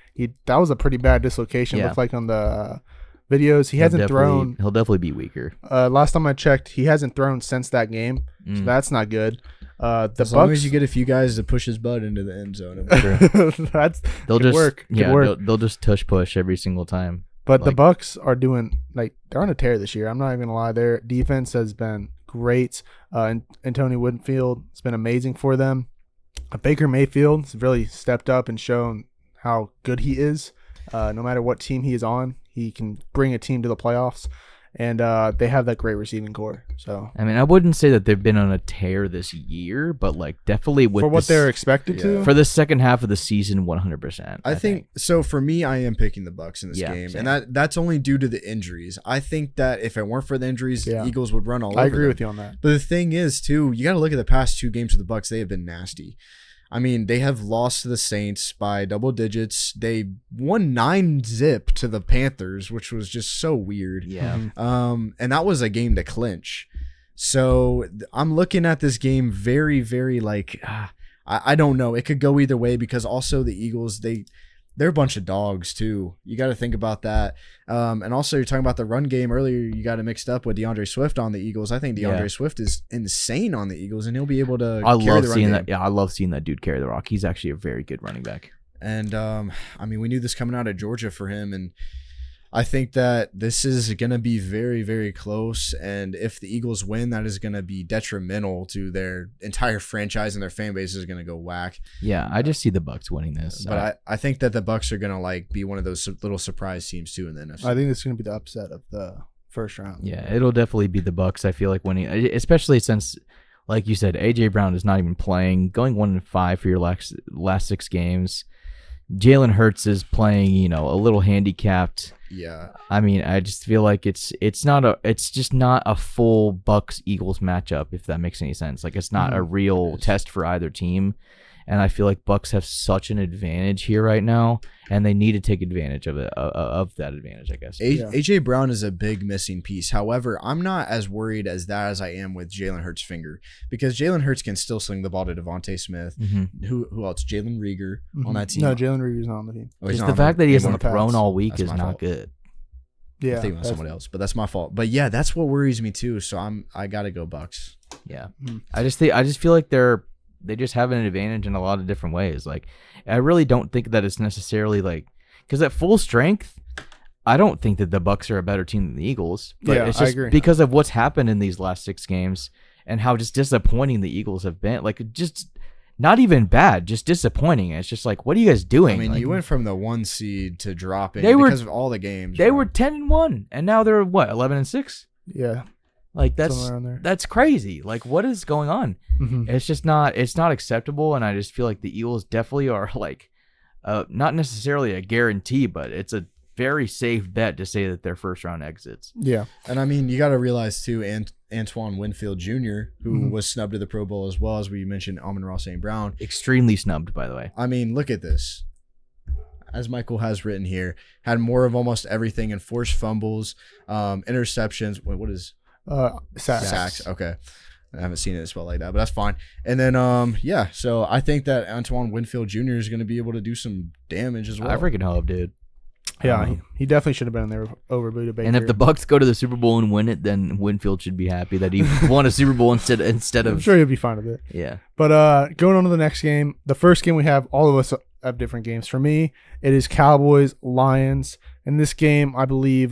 that was a pretty bad dislocation. Yeah. Looked like on the videos. He'll definitely be weaker. Last time I checked, he hasn't thrown since that game, so that's not good. As long as you get a few guys to push his butt into the end zone, they'll just tush push every single time. But the Bucks are doing they're on a tear this year. I'm not even gonna lie. Their defense has been great. And Tony Winfield has been amazing for them. Baker Mayfield has really stepped up and shown how good he is. No matter what team he is on, he can bring a team to the playoffs. And they have that great receiving core. So I mean, I wouldn't say that they've been on a tear this year, but definitely with for what they're expected to for the second half of the season, 100%. I think so. For me, I am picking the Bucks in this game, same. And that's only due to the injuries. I think that if it weren't for the injuries, the Eagles would run all over. I agree with you on that. But the thing is, too, you got to look at the past 2 games of the Bucks. They have been nasty. I mean, they have lost to the Saints by double digits. They won 9-0 to the Panthers, which was just so weird. Yeah. And that was a game to clinch. So I'm looking at this game very, very I don't know. It could go either way because also the Eagles, they're a bunch of dogs too. You got to think about that. And also you're talking about the run game earlier. You got it mixed up with DeAndre Swift on the Eagles. I think DeAndre Swift is insane on the Eagles, and he'll be able to. I love seeing that. Yeah, I love seeing that dude carry the rock. He's actually a very good running back. And I mean, we knew this coming out of Georgia for him, and I think that this is going to be very, very close. And if the Eagles win, that is going to be detrimental to their entire franchise, and their fan base is going to go whack. Yeah, I just see the Bucks winning this. But I think that the Bucks are going to be one of those little surprise teams too in the NFC. I think it's going to be the upset of the first round. Yeah, it'll definitely be the Bucks. I feel like winning, especially since, like you said, AJ Brown is not even playing, going 1-5 for your last 6 games. Jalen Hurts is playing, a little handicapped. Yeah. I mean, I just feel like it's just not a full Bucks Eagles matchup, if that makes any sense. It's not a real test for either team. And I feel like Bucks have such an advantage here right now, and they need to take advantage of it, of that advantage, I guess. AJ Brown is a big missing piece. However, I'm not as worried as I am with Jalen Hurts' finger, because Jalen Hurts can still sling the ball to Devontae Smith. Mm-hmm. Who else? Jalen Rieger on that team. No, Jalen Rieger's not on the team. Just the fact that he hasn't thrown all week is not good. Yeah, I think about somebody else, but that's my fault. But yeah, that's what worries me too. So I gotta go Bucks. Yeah, I just feel like they just have an advantage in a lot of different ways. I really don't think that it's necessarily because at full strength, I don't think that the Bucks are a better team than the Eagles. But it's just because of what's happened in these last 6 games and how just disappointing the Eagles have been. Just not even bad, just disappointing. It's just what are you guys doing? I mean, you went from the 1 seed to dropping because of all the games. They were 10-1, and now they're what, 11-6? Yeah. That's crazy. What is going on? Mm-hmm. It's not acceptable, and I just feel like the Eagles definitely are not necessarily a guarantee, but it's a very safe bet to say that they're first round exits. Yeah. And I mean, you got to realize too, Antoine Winfield Jr., who was snubbed to the Pro Bowl as well, as we mentioned, Amon-Ra St. Brown. Extremely snubbed, by the way. I mean, look at this. As Michael has written here, had more of almost everything in forced fumbles, interceptions. Wait, what is sacks? Okay. I haven't seen it spelled like that, but that's fine. And then, so I think that Antoine Winfield Jr. is going to be able to do some damage as well. I freaking hope, dude. Yeah, he definitely should have been there over Buda Baker. And if the Bucs go to the Super Bowl and win it, then Winfield should be happy that he won a Super Bowl instead of. I'm sure he'll be fine with it. Yeah. But going on to the next game, the first game we have, all of us have different games. For me, it is Cowboys Lions. In this game, I believe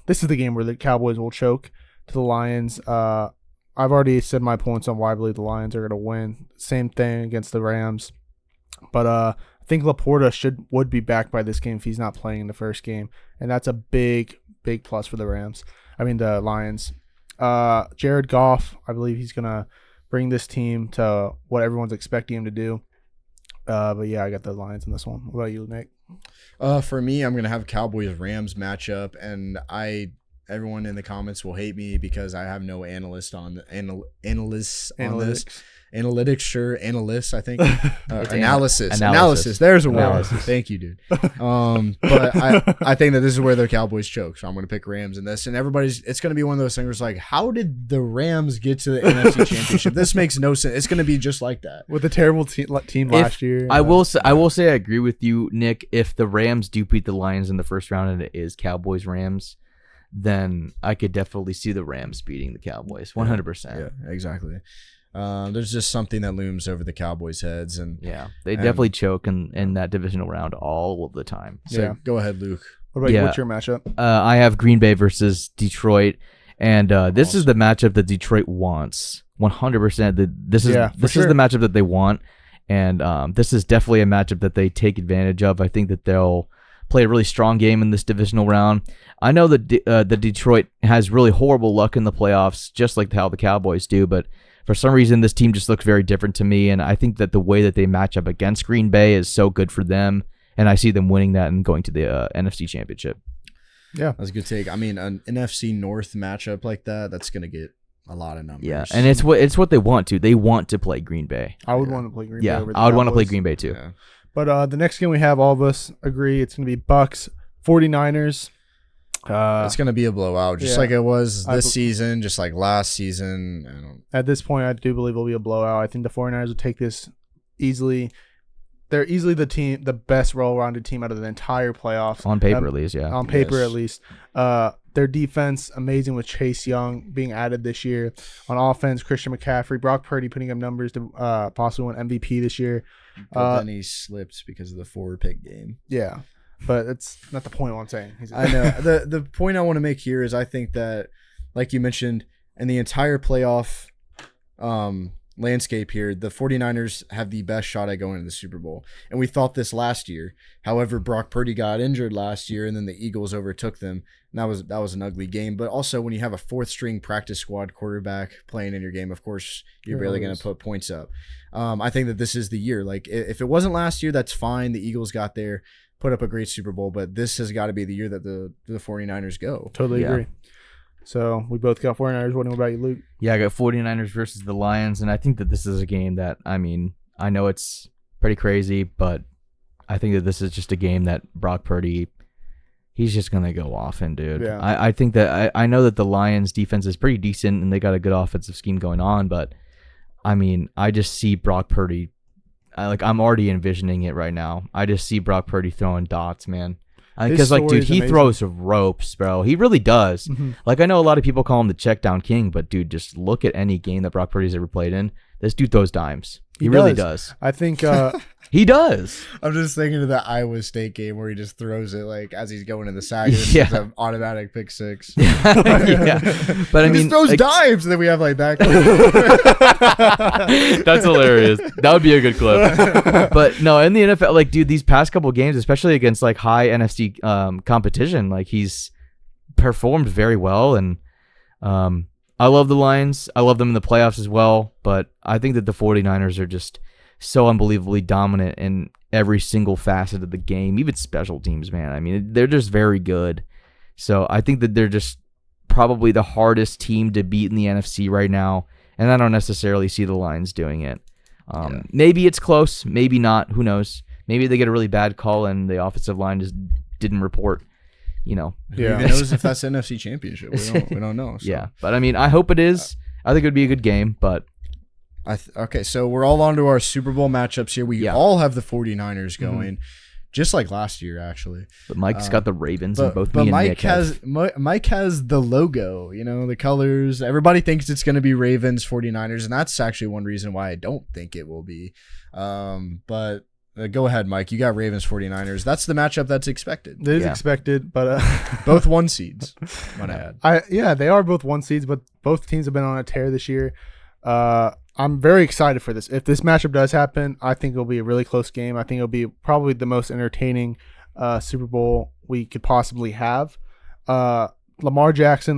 this is the game where the Cowboys will choke to the Lions. I've already said my points on why I believe the Lions are going to win. Same thing against the Rams. But I think Laporta would be back by this game if he's not playing in the first game. And that's a big plus for the Lions. Jared Goff, I believe he's going to bring this team to what everyone's expecting him to do. But yeah, I got the Lions in this one. What about you, Nick? For me, I'm going to have Cowboys-Rams matchup, and everyone in the comments will hate me because I have no analysts on this. Analytics, sure. Analysts, I think. Analysis. There's a word. Thank you, dude. But I think that this is where the Cowboys choke. So I'm going to pick Rams in this. And it's going to be one of those things where it's like, how did the Rams get to the NFC Championship? This makes no sense. It's going to be just like that. With a terrible team last year. I will say I agree with you, Nick. If the Rams do beat the Lions in the first round and it is Cowboys-Rams, then I could definitely see the Rams beating the Cowboys 100%. Yeah, exactly. There's just something that looms over the Cowboys' heads, and they definitely choke in that divisional round all of the time. So go ahead, Luke. What about you? What's your matchup? I have Green Bay versus Detroit, and this is the matchup that Detroit wants 100%. This is the matchup that they want, and this is definitely a matchup that they take advantage of. I think that they'll play a really strong game in this divisional round. I know that the Detroit has really horrible luck in the playoffs, just like how the Cowboys do, but for some reason, this team just looks very different to me, and I think that the way that they match up against Green Bay is so good for them, and I see them winning that and going to the NFC Championship. Yeah, that's a good take. I mean, an NFC North matchup like that's going to get a lot of numbers. Yeah, and it's what they want to. They want to play Green Bay. I would want to play Green Bay. Yeah, I would want to play Green Bay too. Yeah. But the next game we have, all of us agree it's going to be Bucs 49ers. It's going to be a blowout, just like it was this season, just like last season. At this point, I do believe it'll be a blowout. I think the 49ers will take this easily. They're easily the best well-rounded team out of the entire playoffs. On paper, at least, yeah. On paper, at least. Their defense, amazing with Chase Young being added this year. On offense, Christian McCaffrey, Brock Purdy putting up numbers to possibly win MVP this year. But then he slipped because of the 4-pick game. Yeah. But it's not the point. What I'm saying. I know. The point I want to make here is I think that, like you mentioned, in the entire playoff landscape here, the 49ers have the best shot at going to the Super Bowl. And we thought this last year. However, Brock Purdy got injured last year, and then the Eagles overtook them. And that was an ugly game. But also, when you have a fourth-string practice squad quarterback playing in your game, of course, you're barely going to put points up. I think that this is the year. Like, if it wasn't last year, that's fine. The Eagles got there, put up a great Super Bowl, but this has got to be the year that the 49ers go. Totally agree. So we both got 49ers. What about you, Luke? Yeah, I got 49ers versus the Lions, and I think that this is a game that, I mean, I know it's pretty crazy, but I think that this is just a game that Brock Purdy, he's just going to go off in, dude. Yeah. I think that I know that the Lions defense is pretty decent, and they got a good offensive scheme going on, but, I mean, I just see Brock Purdy. I'm already envisioning it right now. I just see Brock Purdy throwing dots, man. Because, dude, he throws ropes, bro. He really does. Mm-hmm. I know a lot of people call him the check down king, but, dude, just look at any game that Brock Purdy's ever played in. This dude throws dimes. He really does. I think he does. I'm just thinking of that Iowa State game where he just throws it like as he's going to the sack. It's an automatic pick six. Yeah. But I mean, just throws dimes, and then we have like that. That's hilarious. That would be a good clip. But no, in the NFL, dude, these past couple games, especially against high NFC competition, he's performed very well, and I love the Lions. I love them in the playoffs as well, but I think that the 49ers are just so unbelievably dominant in every single facet of the game, even special teams, man. I mean, they're just very good. So I think that they're just probably the hardest team to beat in the NFC right now, and I don't necessarily see the Lions doing it. Maybe it's close, maybe not. Who knows? Maybe they get a really bad call and the offensive line just didn't report. Who even knows if that's the NFC Championship? We don't know. So. Yeah, but I mean, I hope it is. I think it would be a good game, but okay, so we're all on to our Super Bowl matchups here. We all have the 49ers going, just like last year, actually. But Mike's got the Ravens, and both but me and Mike Nick has Mike has the logo, the colors. Everybody thinks it's going to be Ravens 49ers, and that's actually one reason why I don't think it will be. But go ahead, Mike. You got Ravens 49ers. That's the matchup that's expected. It is expected, but both 1 seeds. Might I add? They are both 1 seeds, but both teams have been on a tear this year. I'm very excited for this. If this matchup does happen, I think it'll be a really close game. I think it'll be probably the most entertaining Super Bowl we could possibly have. Lamar Jackson,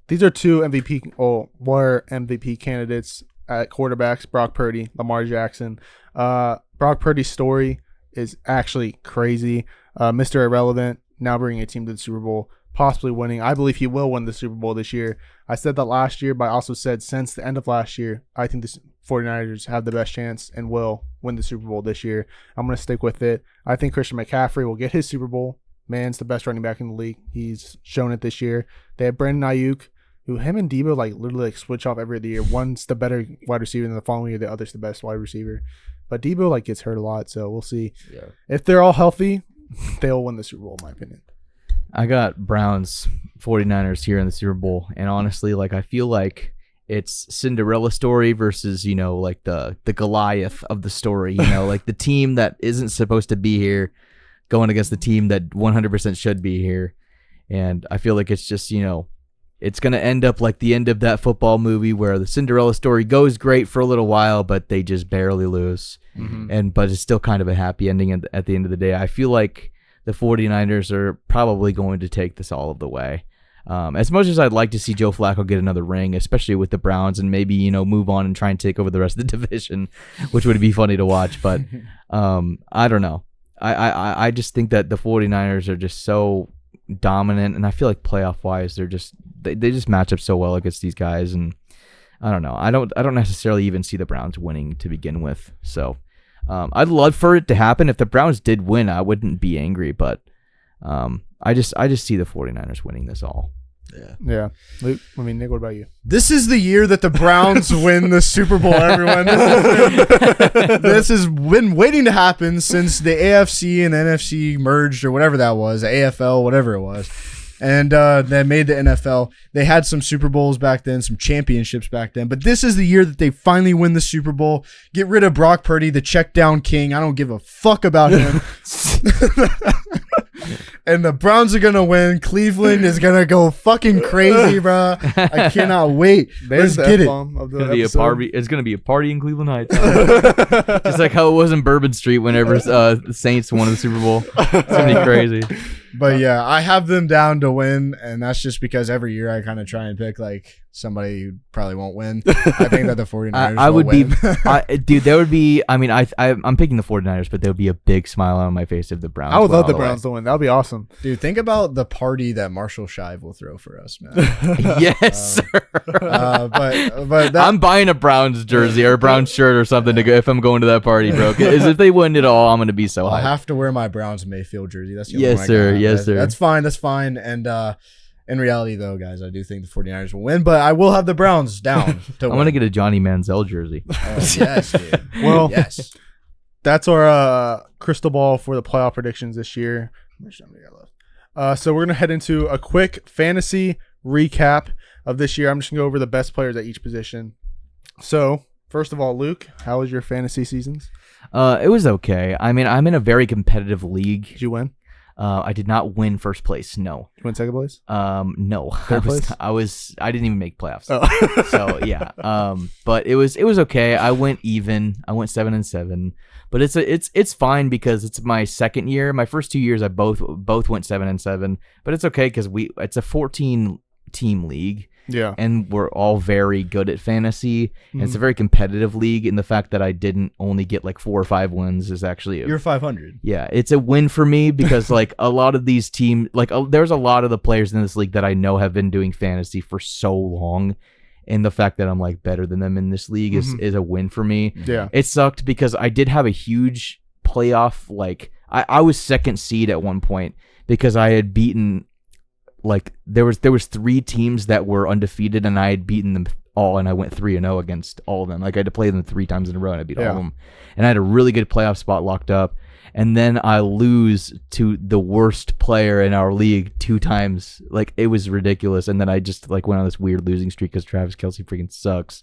these are two were MVP candidates at quarterbacks, Brock Purdy, Lamar Jackson. Brock Purdy's story is actually crazy. Mr. Irrelevant, now bringing a team to the Super Bowl, possibly winning. I believe he will win the Super Bowl this year. I said that last year, but I also said since the end of last year, I think the 49ers have the best chance and will win the Super Bowl this year. I'm going to stick with it. I think Christian McCaffrey will get his Super Bowl. Man's the best running back in the league. He's shown it this year. They have Brandon Ayuk, who him and Debo literally switch off every other year. One's the better wide receiver, and the following year the other's the best wide receiver. But Debo gets hurt a lot, so we'll see. Yeah. If they're all healthy, they'll win the Super Bowl, in my opinion. I got Browns 49ers here in the Super Bowl, and honestly, I feel like it's Cinderella story versus, the Goliath of the story, the team that isn't supposed to be here going against the team that 100% should be here. And I feel like it's just, it's going to end up like the end of that football movie where the Cinderella story goes great for a little while, but they just barely lose. But it's still kind of a happy ending at the end of the day. I feel like the 49ers are probably going to take this all of the way. As much as I'd like to see Joe Flacco get another ring, especially with the Browns, and maybe, move on and try and take over the rest of the division, which would be funny to watch. But I don't know. I just think that the 49ers are just so dominant, and I feel like playoff-wise, they just match up so well against these guys, and I don't know. I don't necessarily even see the Browns winning to begin with. So I'd love for it to happen. If the Browns did win, I wouldn't be angry, but I just see the 49ers winning this all. Yeah. Luke, Nick, what about you? This is the year that the Browns win the Super Bowl, everyone. This has been waiting to happen since the AFC and NFC merged, or whatever that was, the AFL, whatever it was. And they made the NFL. They had some Super Bowls back then, some championships back then. But this is the year that they finally win the Super Bowl. Get rid of Brock Purdy, the check down king. I don't give a fuck about him. And the Browns are going to win. Cleveland is going to go fucking crazy, bro. I cannot wait. Let's get it. It's going to be a party in Cleveland Heights. Just like how it was in Bourbon Street whenever the Saints won the Super Bowl. It's going to be crazy. But yeah, I have them down to win, and that's just because every year I kind of try and pick somebody who probably won't win. I think that the 49ers will win. Dude, there would be. I mean, I'm picking the 49ers, but there would be a big smile on my face if the Browns. I would love the Browns to win. That would be awesome. Dude, think about the party that Marshall Shive will throw for us, man. Yes, sir. But I'm buying a Browns jersey or a Browns shirt or something to go if I'm going to that party, bro. Because if they win it all, I'm gonna be so high. I'll have to wear my Browns Mayfield jersey. That's the only yes, one sir. I got. Yes, sir. That's fine. And in reality, though, guys, I do think the 49ers will win, but I will have the Browns down to win. I'm going to get a Johnny Manziel jersey. Yes, dude. Well, yes. That's our crystal ball for the playoff predictions this year. How much time do we got left? So we're going to head into a quick fantasy recap of this year. I'm just going to go over the best players at each position. So, first of all, Luke, how was your fantasy seasons? It was okay. I mean, I'm in a very competitive league. Did you win? I did not win first place. No. Did you win second place? No. Third place? I didn't even make playoffs. Oh. So yeah. But it was okay. I went even. I went 7-7. But it's fine because it's my second year. My first 2 years I both went 7-7. But it's okay because it's a 14 team league. Yeah. And we're all very good at fantasy. And it's a very competitive league. And the fact that I didn't only get like 4 or 5 wins is actually You're 500. Yeah, it's a win for me because like a lot of these teams, like there's a lot of the players in this league that I know have been doing fantasy for so long. And the fact that I'm like better than them in this league is a win for me. Yeah. It sucked because I did have a huge playoff. Like I was second seed at one point because I had beaten like there was 3 teams that were undefeated and I had beaten them all and I went 3-0 against all of them. Like I had to play them 3 times in a row and I beat all of them. And I had a really good playoff spot locked up. And then I lose to the worst player in our league 2 times. Like, it was ridiculous. And then I just, like, went on this weird losing streak because Travis Kelce freaking sucks.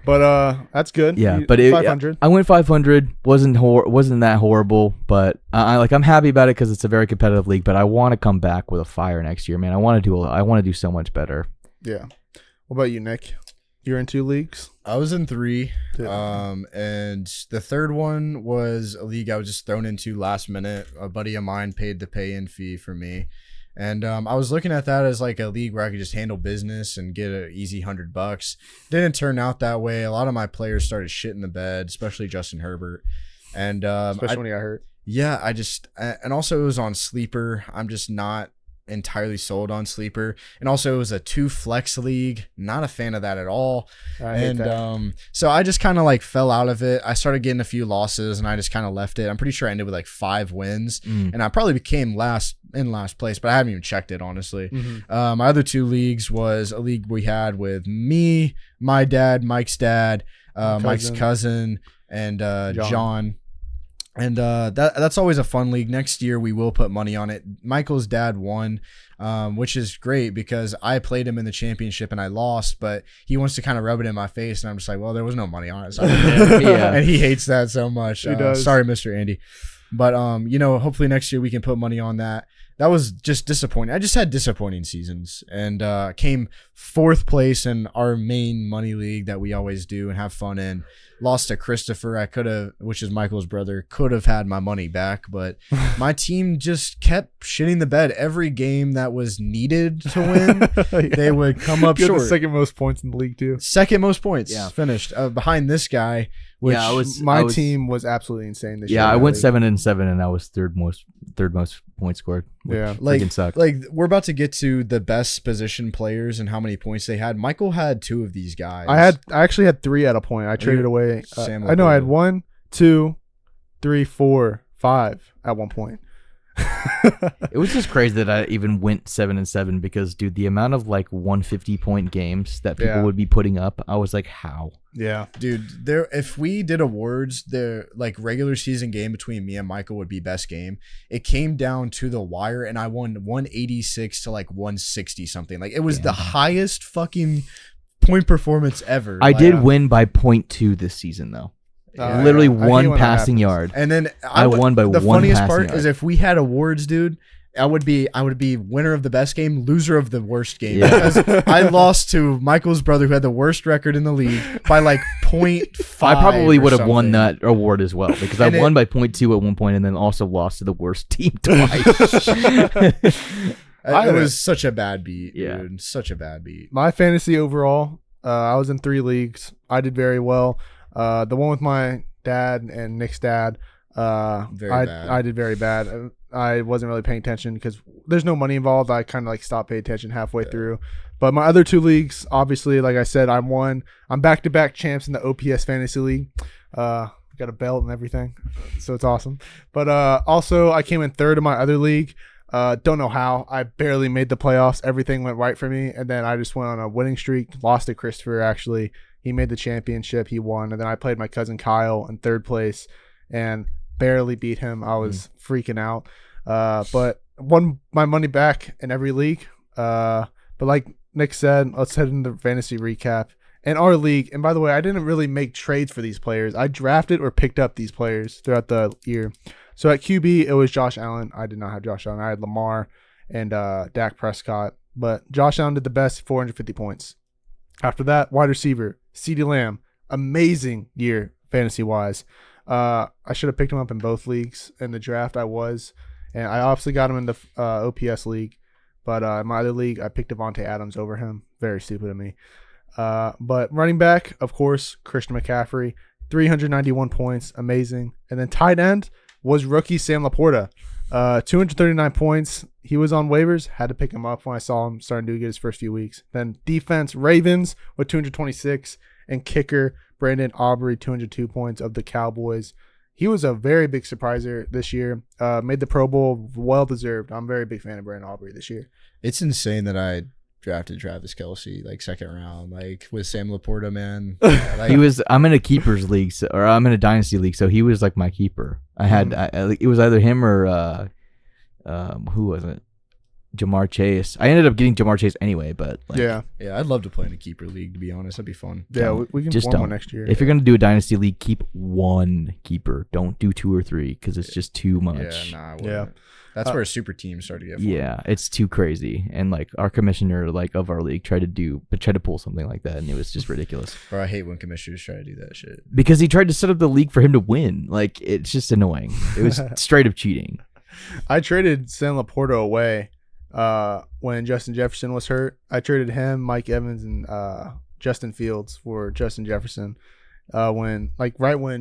But that's good. Yeah, but 500. I went 500. Wasn't that horrible. But I'm happy about it because it's a very competitive league. But I want to come back with a fire next year, man. I want to do so much better. Yeah. What about you, Nick? You're in 2 leagues? I was in 3. Yeah. And the third one was a league I was just thrown into last minute. A buddy of mine paid the pay-in fee for me. And I was looking at that as like a league where I could just handle business and get an easy $100. Didn't turn out that way. A lot of my players started shitting the bed, especially Justin Herbert. And Especially when he got hurt. Yeah, and also it was on Sleeper. I'm just not entirely sold on Sleeper. And also it was a 2 flex league. Not a fan of that at all. I hate that. So I just kind of like fell out of it. I started getting a few losses and I just kind of left it. I'm pretty sure I ended with like 5 wins and I probably became last place, but I haven't even checked it, honestly. My other 2 leagues was a league we had with me, my dad, Mike's dad, Mike's cousin, and John. And that's always a fun league. Next year, we will put money on it. Michael's dad won, which is great because I played him in the championship and I lost, but he wants to kind of rub it in my face. And I'm just like, well, there was no money on it. So yeah. And he hates that so much. He does. Sorry, Mr. Andy. But, hopefully next year we can put money on that. That was just disappointing. I just had disappointing seasons and came 4th place in our main money league that we always do and have fun in. Lost to Christopher. I could have, which is Michael's brother, could have had my money back, but my team just kept shitting the bed. Every game that was needed to win, they would come up short. The second most points in the league too. Second most points. Yeah. Finished behind this guy. Which my team was absolutely insane this year. Yeah, I went 7-7 and I was third most points scored. Yeah, like sucked. Like we're about to get to the best position players and how many points they had. Michael had 2 of these guys. I actually had 3 at a point. I traded away. I know I had 1, 2, 3, 4, 5 at one point. It was just crazy that I even went 7-7 because, dude, the amount of like 150-point games that people would be putting up, I was like, how? Yeah, dude. If we did awards, the like regular season game between me and Michael would be best game. It came down to the wire, and I won 186 to like 160 something. Like it was the highest fucking point performance ever. I did win by 0.2 this season though. Literally one passing yard. And then I won by one passing yard. The funniest part is if we had awards, dude, I would be winner of the best game, loser of the worst game. Yeah. Because I lost to Michael's brother who had the worst record in the league by like 0.5. I probably would have won that award as well because I won by 0.2 at one point and then also lost to the worst team twice. It was such a bad beat, dude. Such a bad beat. My fantasy overall, I was in 3 leagues. I did very well. The one with my dad and Nick's dad, I did very bad. I wasn't really paying attention because there's no money involved. I kind of like stopped paying attention halfway through. But my other 2 leagues, obviously, like I said, I'm back-to-back champs in the OPS Fantasy League. Got a belt and everything, so it's awesome. But also, I came in 3rd in my other league. Don't know how. I barely made the playoffs. Everything went right for me, and then I just went on a winning streak. Lost to Christopher, actually. He made the championship. He won. And then I played my cousin Kyle in 3rd place and barely beat him. I was freaking out. But won my money back in every league. But like Nick said, let's head into the fantasy recap. In our league, and by the way, I didn't really make trades for these players. I drafted or picked up these players throughout the year. So at QB, it was Josh Allen. I did not have Josh Allen. I had Lamar and Dak Prescott. But Josh Allen did the best, 450 points. After that, wide receiver, CeeDee Lamb, amazing year fantasy-wise. I should have picked him up in both leagues. In the draft, I was. And I obviously got him in the OPS league. But in my other league, I picked Devontae Adams over him. Very stupid of me. But running back, of course, Christian McCaffrey, 391 points, amazing. And then tight end was rookie Sam Laporta, 239 points. He was on waivers, had to pick him up when I saw him starting to get his first few weeks. Then defense, Ravens with 226, and kicker Brandon Aubrey, 202 points of the Cowboys. He was a very big surpriser this year. Made the Pro Bowl, well deserved. I'm a very big fan of Brandon Aubrey this year. It's insane that I drafted Travis Kelce like second round, like with Sam Laporta, man. I'm in a keepers league, or I'm in a dynasty league, so he was like my keeper. I had it was either him or who was it? Jamar Chase. I ended up getting Jamar Chase anyway, but like, yeah, I'd love to play in a keeper league, to be honest. That'd be fun. Yeah, we can just form one next year. If you're gonna do a dynasty league, keep one keeper. Don't do 2 or 3 because it's just too much. I wouldn't. That's where super teams start to get fun. Yeah, it's too crazy. And like our commissioner, like of our league, tried to pull something like that, and it was just ridiculous. Bro, I hate when commissioners try to do that shit because he tried to set up the league for him to win. Like it's just annoying. It was straight up cheating. I traded Sam Laporta away when Justin Jefferson was hurt. I traded him, Mike Evans, and Justin Fields for Justin Jefferson. When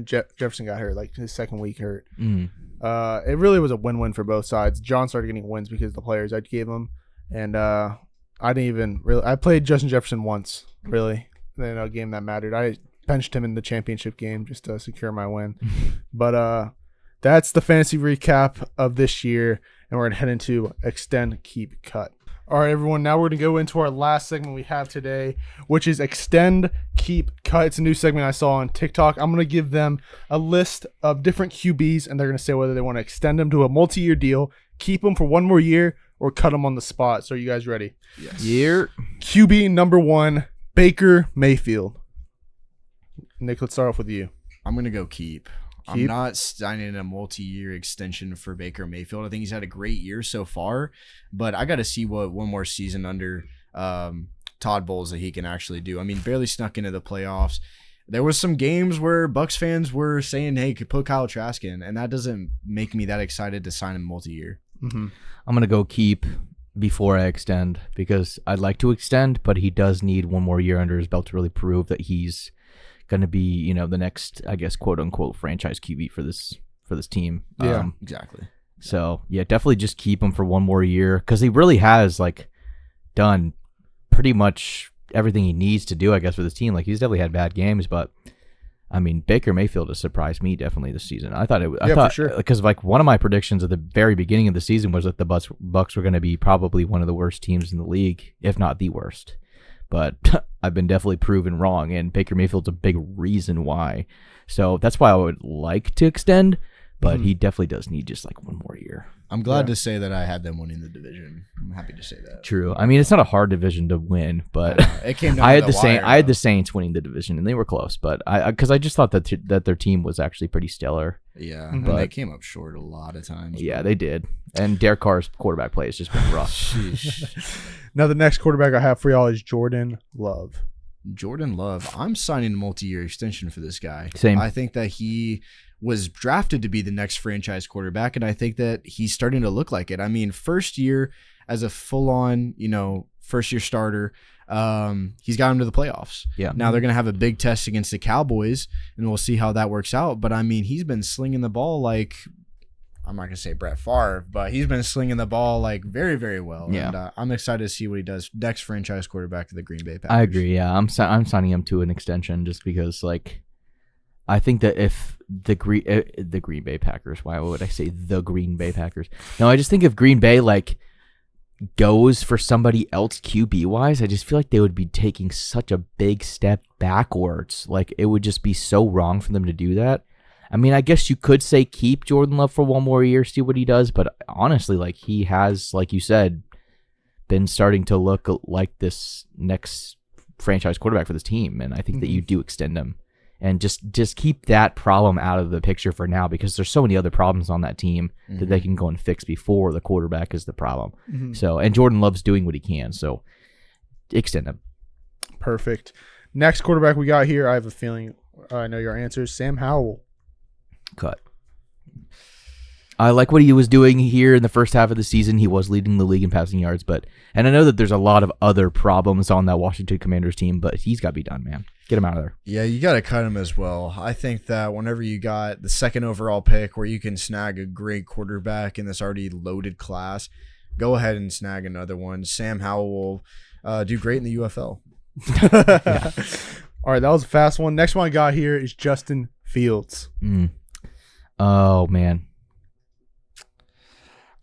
Jefferson got hurt, like his second week hurt. It really was a win-win for both sides. John started getting wins because of the players I gave him, and I didn't even really. I played Justin Jefferson once, really, in a game that mattered. I benched him in the championship game just to secure my win. But that's the fantasy recap of this year, and we're gonna head into extend, keep, cut. All right, everyone. Now we're going to go into our last segment we have today, which is extend, keep, cut. It's a new segment I saw on TikTok. I'm going to give them a list of different QBs, and they're going to say whether they want to extend them to a multi-year deal, keep them for one more year, or cut them on the spot. So are you guys ready? Yes. Year. QB number 1, Baker Mayfield. Nick, let's start off with you. I'm going to go keep. I'm not signing a multi-year extension for Baker Mayfield. I think he's had a great year so far, but I got to see what one more season under Todd Bowles that he can actually do. I mean, barely snuck into the playoffs. There was some games where Bucs fans were saying, hey, could put Kyle Trask in, and that doesn't make me that excited to sign him multi-year. I'm going to go keep before I extend because I'd like to extend, but he does need one more year under his belt to really prove that he's going to be, the next, I guess, quote unquote franchise QB for this team. Yeah, exactly. So yeah, definitely just keep him for one more year because he really has like done pretty much everything he needs to do, I guess, for this team. Like he's definitely had bad games, but I mean, Baker Mayfield has surprised me definitely this season. I thought for sure, because like one of my predictions at the very beginning of the season was that the Bucs were going to be probably one of the worst teams in the league, if not the worst. But I've been definitely proven wrong, and Baker Mayfield's a big reason why. So that's why I would like to extend, but he definitely does need just like one more year. I'm glad to say that I had them winning the division. I'm happy to say that. True. I mean, it's not a hard division to win, but it came down I to had the wire, I had the Saints winning the division, and they were close. But because I just thought that their team was actually pretty stellar. Yeah, but they came up short a lot of times. Yeah, they did. And Derek Carr's quarterback play has just been rough. Now the next quarterback I have for y'all is Jordan Love. Jordan Love. I'm signing a multi-year extension for this guy. Same. I think that he was drafted to be the next franchise quarterback, and I think that he's starting to look like it. I mean, first year as a full-on, first-year starter, he's got him to the playoffs. Yeah. Now they're going to have a big test against the Cowboys, and we'll see how that works out. But, I mean, he's been slinging the ball like – I'm not going to say Brett Favre, but he's been slinging the ball like very, very well. Yeah. And I'm excited to see what he does. Next franchise quarterback to the Green Bay Packers. I agree. Yeah, I'm signing him to an extension just because, like, I think that if the Green Bay Packers, why would I say the Green Bay Packers? No, I just think if Green Bay like goes for somebody else QB wise, I just feel like they would be taking such a big step backwards. Like it would just be so wrong for them to do that. I mean, I guess you could say keep Jordan Love for one more year, see what he does. But honestly, like he has, like you said, been starting to look like this next franchise quarterback for this team. And I think that you do extend him and just keep that problem out of the picture for now because there's so many other problems on that team that they can go and fix before the quarterback is the problem. So, and Jordan Love's doing what he can. So extend him. Perfect. Next quarterback we got here, I have a feeling I know your answers. Sam Howell. Cut. I like what he was doing here in the first half of the season. He was leading the league in passing yards, and I know that there's a lot of other problems on that Washington Commanders team, but he's got to be done, man. Get him out of there. Yeah, you got to cut him as well. I think that whenever you got the second overall pick where you can snag a great quarterback in this already loaded class, go ahead and snag another one. Sam Howell will do great in the UFL. Yeah. All right, that was a fast one. Next one I got here is Justin Fields. Oh, man.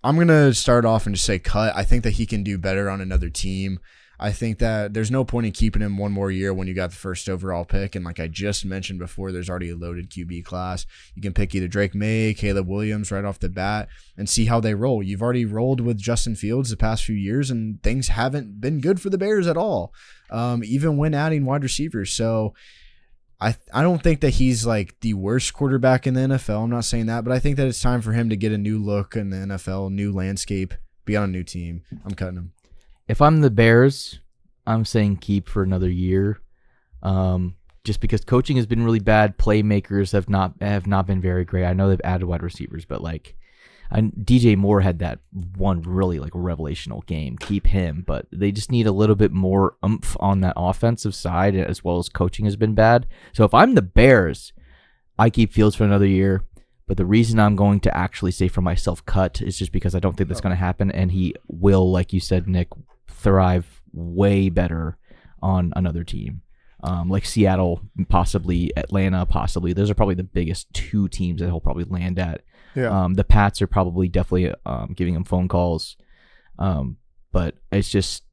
I'm going to start off and just say cut. I think that he can do better on another team. I think that there's no point in keeping him one more year when you got the first overall pick. And like I just mentioned before, there's already a loaded QB class. You can pick either Drake May, Caleb Williams right off the bat and see how they roll. You've already rolled with Justin Fields the past few years, and things haven't been good for the Bears at all, even when adding wide receivers. So I don't think that he's like the worst quarterback in the NFL. I'm not saying that, but I think that it's time for him to get a new look in the NFL, new landscape, be on a new team. I'm cutting him. If I'm the Bears, I'm saying keep for another year, just because coaching has been really bad. Playmakers have not been very great. I know they've added wide receivers, but DJ Moore had that one really revelational game. Keep him, but they just need a little bit more oomph on that offensive side, as well as coaching has been bad. So if I'm the Bears, I keep Fields for another year. But the reason I'm going to actually say for myself cut is just because I don't think that's going to happen, and he will, like you said, Nick, thrive way better on another team. Like Seattle, possibly Atlanta, possibly. Those are probably the biggest two teams that he'll probably land at. Yeah. The Pats are probably definitely giving him phone calls. But it's just,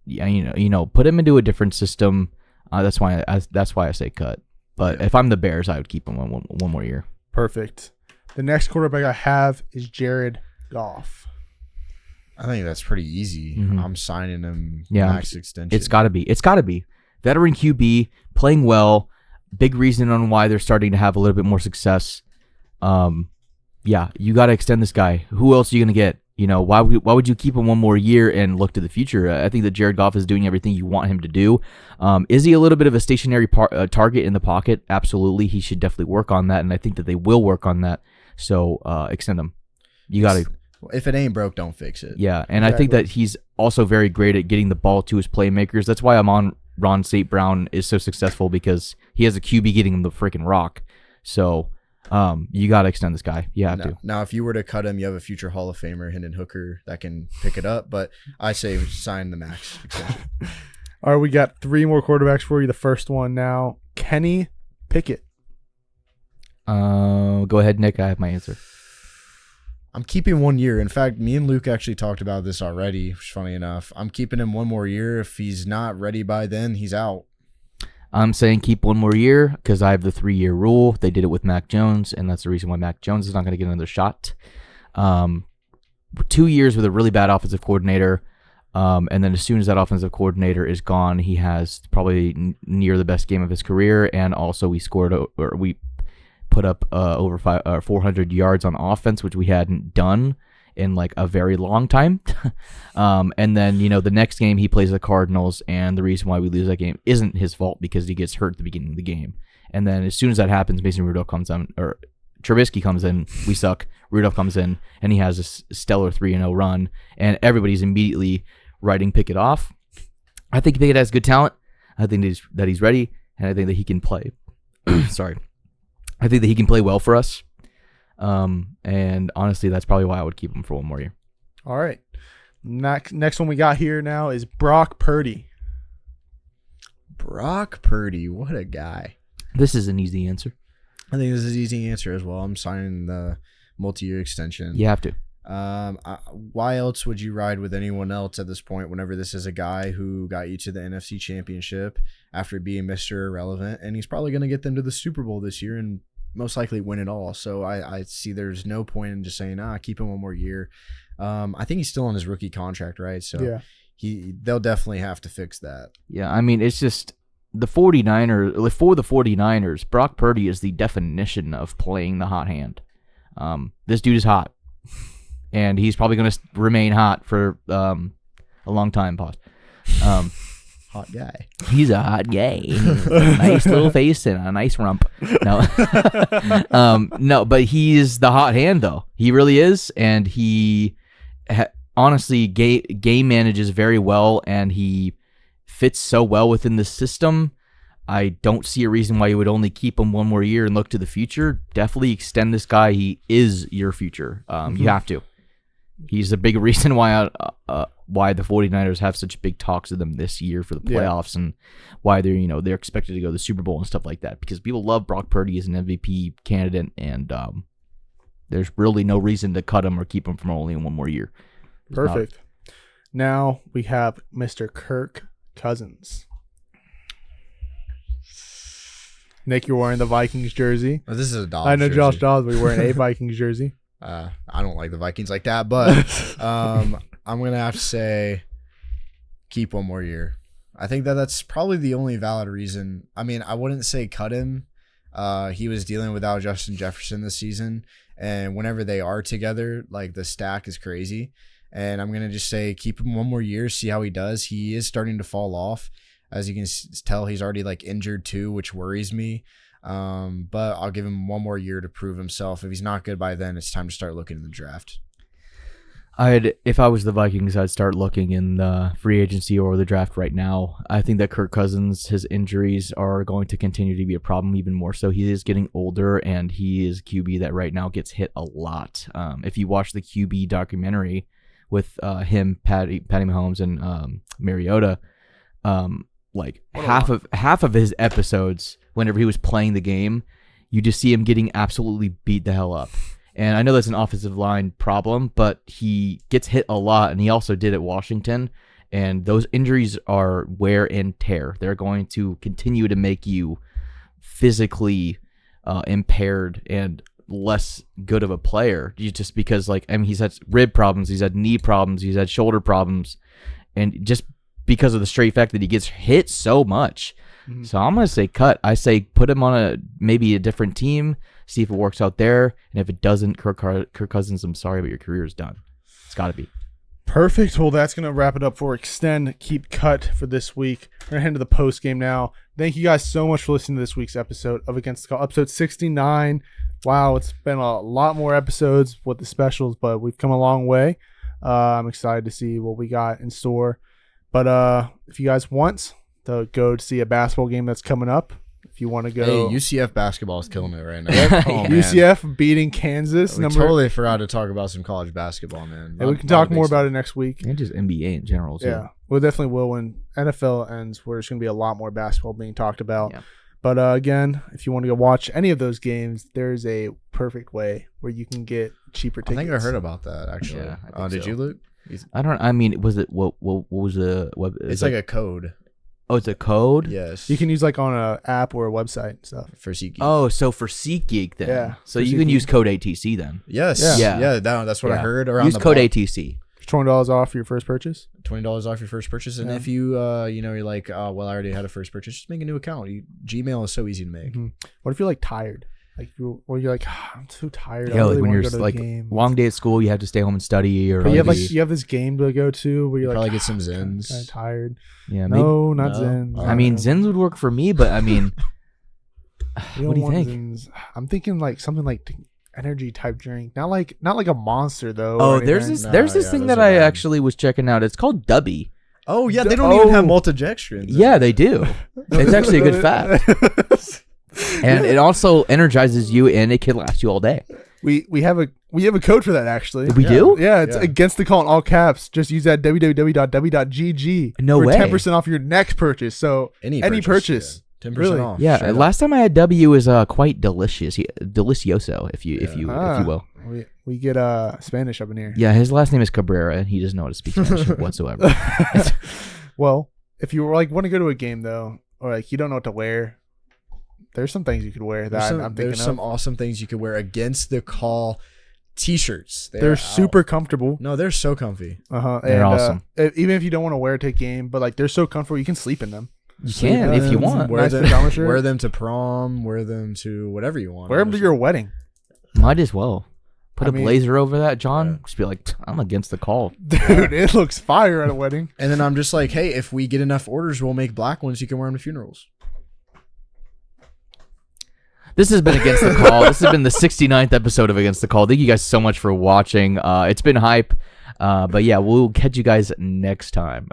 put him into a different system. That's why I say cut. But if I'm the Bears, I would keep him one more year. Perfect. The next quarterback I have is Jared Goff. I think that's pretty easy. Mm-hmm. I'm signing him max extension. It's got to be. Veteran QB, playing well, big reason on why they're starting to have a little bit more success. Yeah, you got to extend this guy. Who else are you going to get? Why would you keep him one more year and look to the future? I think that Jared Goff is doing everything you want him to do. Is he a little bit of a stationary target in the pocket? Absolutely. He should definitely work on that, and I think that they will work on that. So extend him. You got to. If it ain't broke, don't fix it. Yeah, and exactly. I think that he's also very great at getting the ball to his playmakers. That's why Ron St. Brown is so successful, because he has a QB getting him the freaking rock. So you got to extend this guy. You have to. Now, if you were to cut him, you have a future Hall of Famer, Hendon Hooker, that can pick it up. But I say sign the max extension. All right, we got three more quarterbacks for you. The first one now, Kenny Pickett. Go ahead, Nick. I have my answer. I'm keeping 1 year. In fact, me and Luke actually talked about this already, which is funny enough. I'm keeping him one more year. If he's not ready by then, he's out. I'm saying keep 1 more year because I have the 3-year rule. They did it with Mac Jones, and that's the reason why Mac Jones is not going to get another shot. 2 years with a really bad offensive coordinator, and then as soon as that offensive coordinator is gone, he has probably near the best game of his career, and also we put up over 400 yards on offense, which we hadn't done in like a very long time. And then, the next game he plays the Cardinals, and the reason why we lose that game isn't his fault because he gets hurt at the beginning of the game. And then as soon as that happens, Mason Rudolph comes in, or Trubisky comes in, we suck. Rudolph comes in, and he has a stellar 3-0 run, and everybody's immediately writing Pickett off. I think Pickett has good talent. I think that he's ready, and I think that he can play. Sorry. I think that he can play well for us. And honestly, that's probably why I would keep him for 1 more year. All right. Next one we got here now is Brock Purdy. Brock Purdy, what a guy. This is an easy answer. I think this is an easy answer as well. I'm signing the multi-year extension. You have to. Why else would you ride with anyone else at this point whenever this is a guy who got you to the NFC Championship after being Mr. Irrelevant, and he's probably going to get them to the Super Bowl this year and most likely win it all. So I see there's no point in just saying, keep him 1 more year. I think he's still on his rookie contract, right? So yeah. They'll definitely have to fix that. Yeah, I mean, it's just the 49ers, for the 49ers, Brock Purdy is the definition of playing the hot hand. This dude is hot. And he's probably going to remain hot for a long time. Pause. hot guy. He's a hot guy. Nice little face and a nice rump. No, no, but he's the hot hand though. He really is, and he honestly game manages very well, and he fits so well within the system. I don't see a reason why you would only keep him one more year and look to the future. Definitely extend this guy. He is your future. You have to. He's a big reason why the 49ers have such big talks with them this year for the playoffs and why they're expected to go to the Super Bowl and stuff like that, because people love Brock Purdy as an MVP candidate, and there's really no reason to cut him or keep him for only one more year. Perfect. Now we have Mr. Kirk Cousins. Nick, you're wearing the Vikings jersey. Oh, this is a Dobbs I know jersey. Josh Dobbs, but you're wearing a Vikings jersey. I don't like the Vikings like that, but I'm going to have to say keep one more year. I think that's probably the only valid reason. I mean, I wouldn't say cut him. He was dealing without Justin Jefferson this season, and whenever they are together, like, the stack is crazy. And I'm going to just say keep him one more year, see how he does. He is starting to fall off. As you can tell, he's already injured too, which worries me. But I'll give him one more year to prove himself. If he's not good by then, it's time to start looking in the draft. If I was the Vikings, I'd start looking in the free agency or the draft right now. I think that Kirk Cousins, his injuries are going to continue to be a problem even more so. He is getting older, and he is a QB that right now gets hit a lot. If you watch the QB documentary with him, Patty Mahomes, and Mariota, half of his episodes, whenever he was playing the game, you just see him getting absolutely beat the hell up. And I know that's an offensive line problem, but he gets hit a lot, and he also did at Washington. And those injuries are wear and tear. They're going to continue to make you physically impaired and less good of a player. Just because, he's had rib problems, he's had knee problems, he's had shoulder problems, and just because of the straight fact that he gets hit so much. Mm-hmm. So I'm going to say cut. I say put him on maybe a different team, see if it works out there. And if it doesn't, Kirk Cousins, I'm sorry, but your career is done. It's got to be. Perfect. Well, that's going to wrap it up for Extend, Keep, Cut for this week. We're going to head to the post game now. Thank you guys so much for listening to this week's episode of Against the Call, episode 69. Wow, it's been a lot more episodes with the specials, but we've come a long way. I'm excited to see what we got in store. But if you guys want to go to see a basketball game that's coming up, if you want to go. Hey, UCF basketball is killing it right now. Oh, UCF beating Kansas. We totally forgot to talk about some college basketball, man. And we can talk more about it next week. And just NBA in general, too. Yeah, we definitely will. When NFL ends, there's going to be a lot more basketball being talked about. Yeah. But again, if you want to go watch any of those games, there's a perfect way where you can get cheaper tickets. I think I heard about that, actually. Yeah, did you, Luke? Was it, what was the web? It's like a code. Oh, it's a code? Yes. You can use on an app or a website and stuff. For SeatGeek. Oh, so for SeatGeek then. Yeah. So you can use code ATC then. Yes. Yeah. That's what I heard around use code ATC. $20 off your first purchase. $20 off your first purchase. And if you, you're like, oh, well, I already had a first purchase, just make a new account. Gmail is so easy to make. Mm-hmm. What if you're tired? You're I'm so tired. Yeah, when you're long day at school, you have to stay home and study. Or but you have this game to go to where you're probably get some Zens. Kind of tired. Yeah, no, not Zens. I mean, Zens would work for me, but I mean, what do you think? Zens. I'm thinking something like energy type drink, not like a Monster though. Oh, there's this thing that I actually was checking out. It's called Dubby. Oh yeah, they don't even have maltodextrin. Yeah, they do. It's actually a good fact. And it also energizes you, and it can last you all day. We have a code for that actually. We do? Yeah, it's Against the Call in all caps. Just use that www.w.gg for 10% off your next purchase. So any purchase. 10% off. Yeah, last time I had W was quite delicious, delicioso, if you will. We get Spanish up in here. Yeah, his last name is Cabrera, and he doesn't know how to speak Spanish whatsoever. Well, if you want to go to a game though, or you don't know what to wear, there's some things you could wear that I'm thinking there's some awesome things you could wear Against the Call t-shirts. They're super comfortable. No, they're so comfy. They're awesome. Even if you don't want to wear it to a game, but they're so comfortable, you can sleep in them. You can if you want. Wear them to prom. Wear them to whatever you want. Wear them to your wedding. Might as well. Put a blazer over that, John. Just be like, I'm against the call. Dude, it looks fire at a wedding. And then I'm just like, hey, if we get enough orders, we'll make black ones. You can wear them to funerals. This has been Against the Call. This has been the 69th episode of Against the Call. Thank you guys so much for watching. It's been hype. But yeah, we'll catch you guys next time.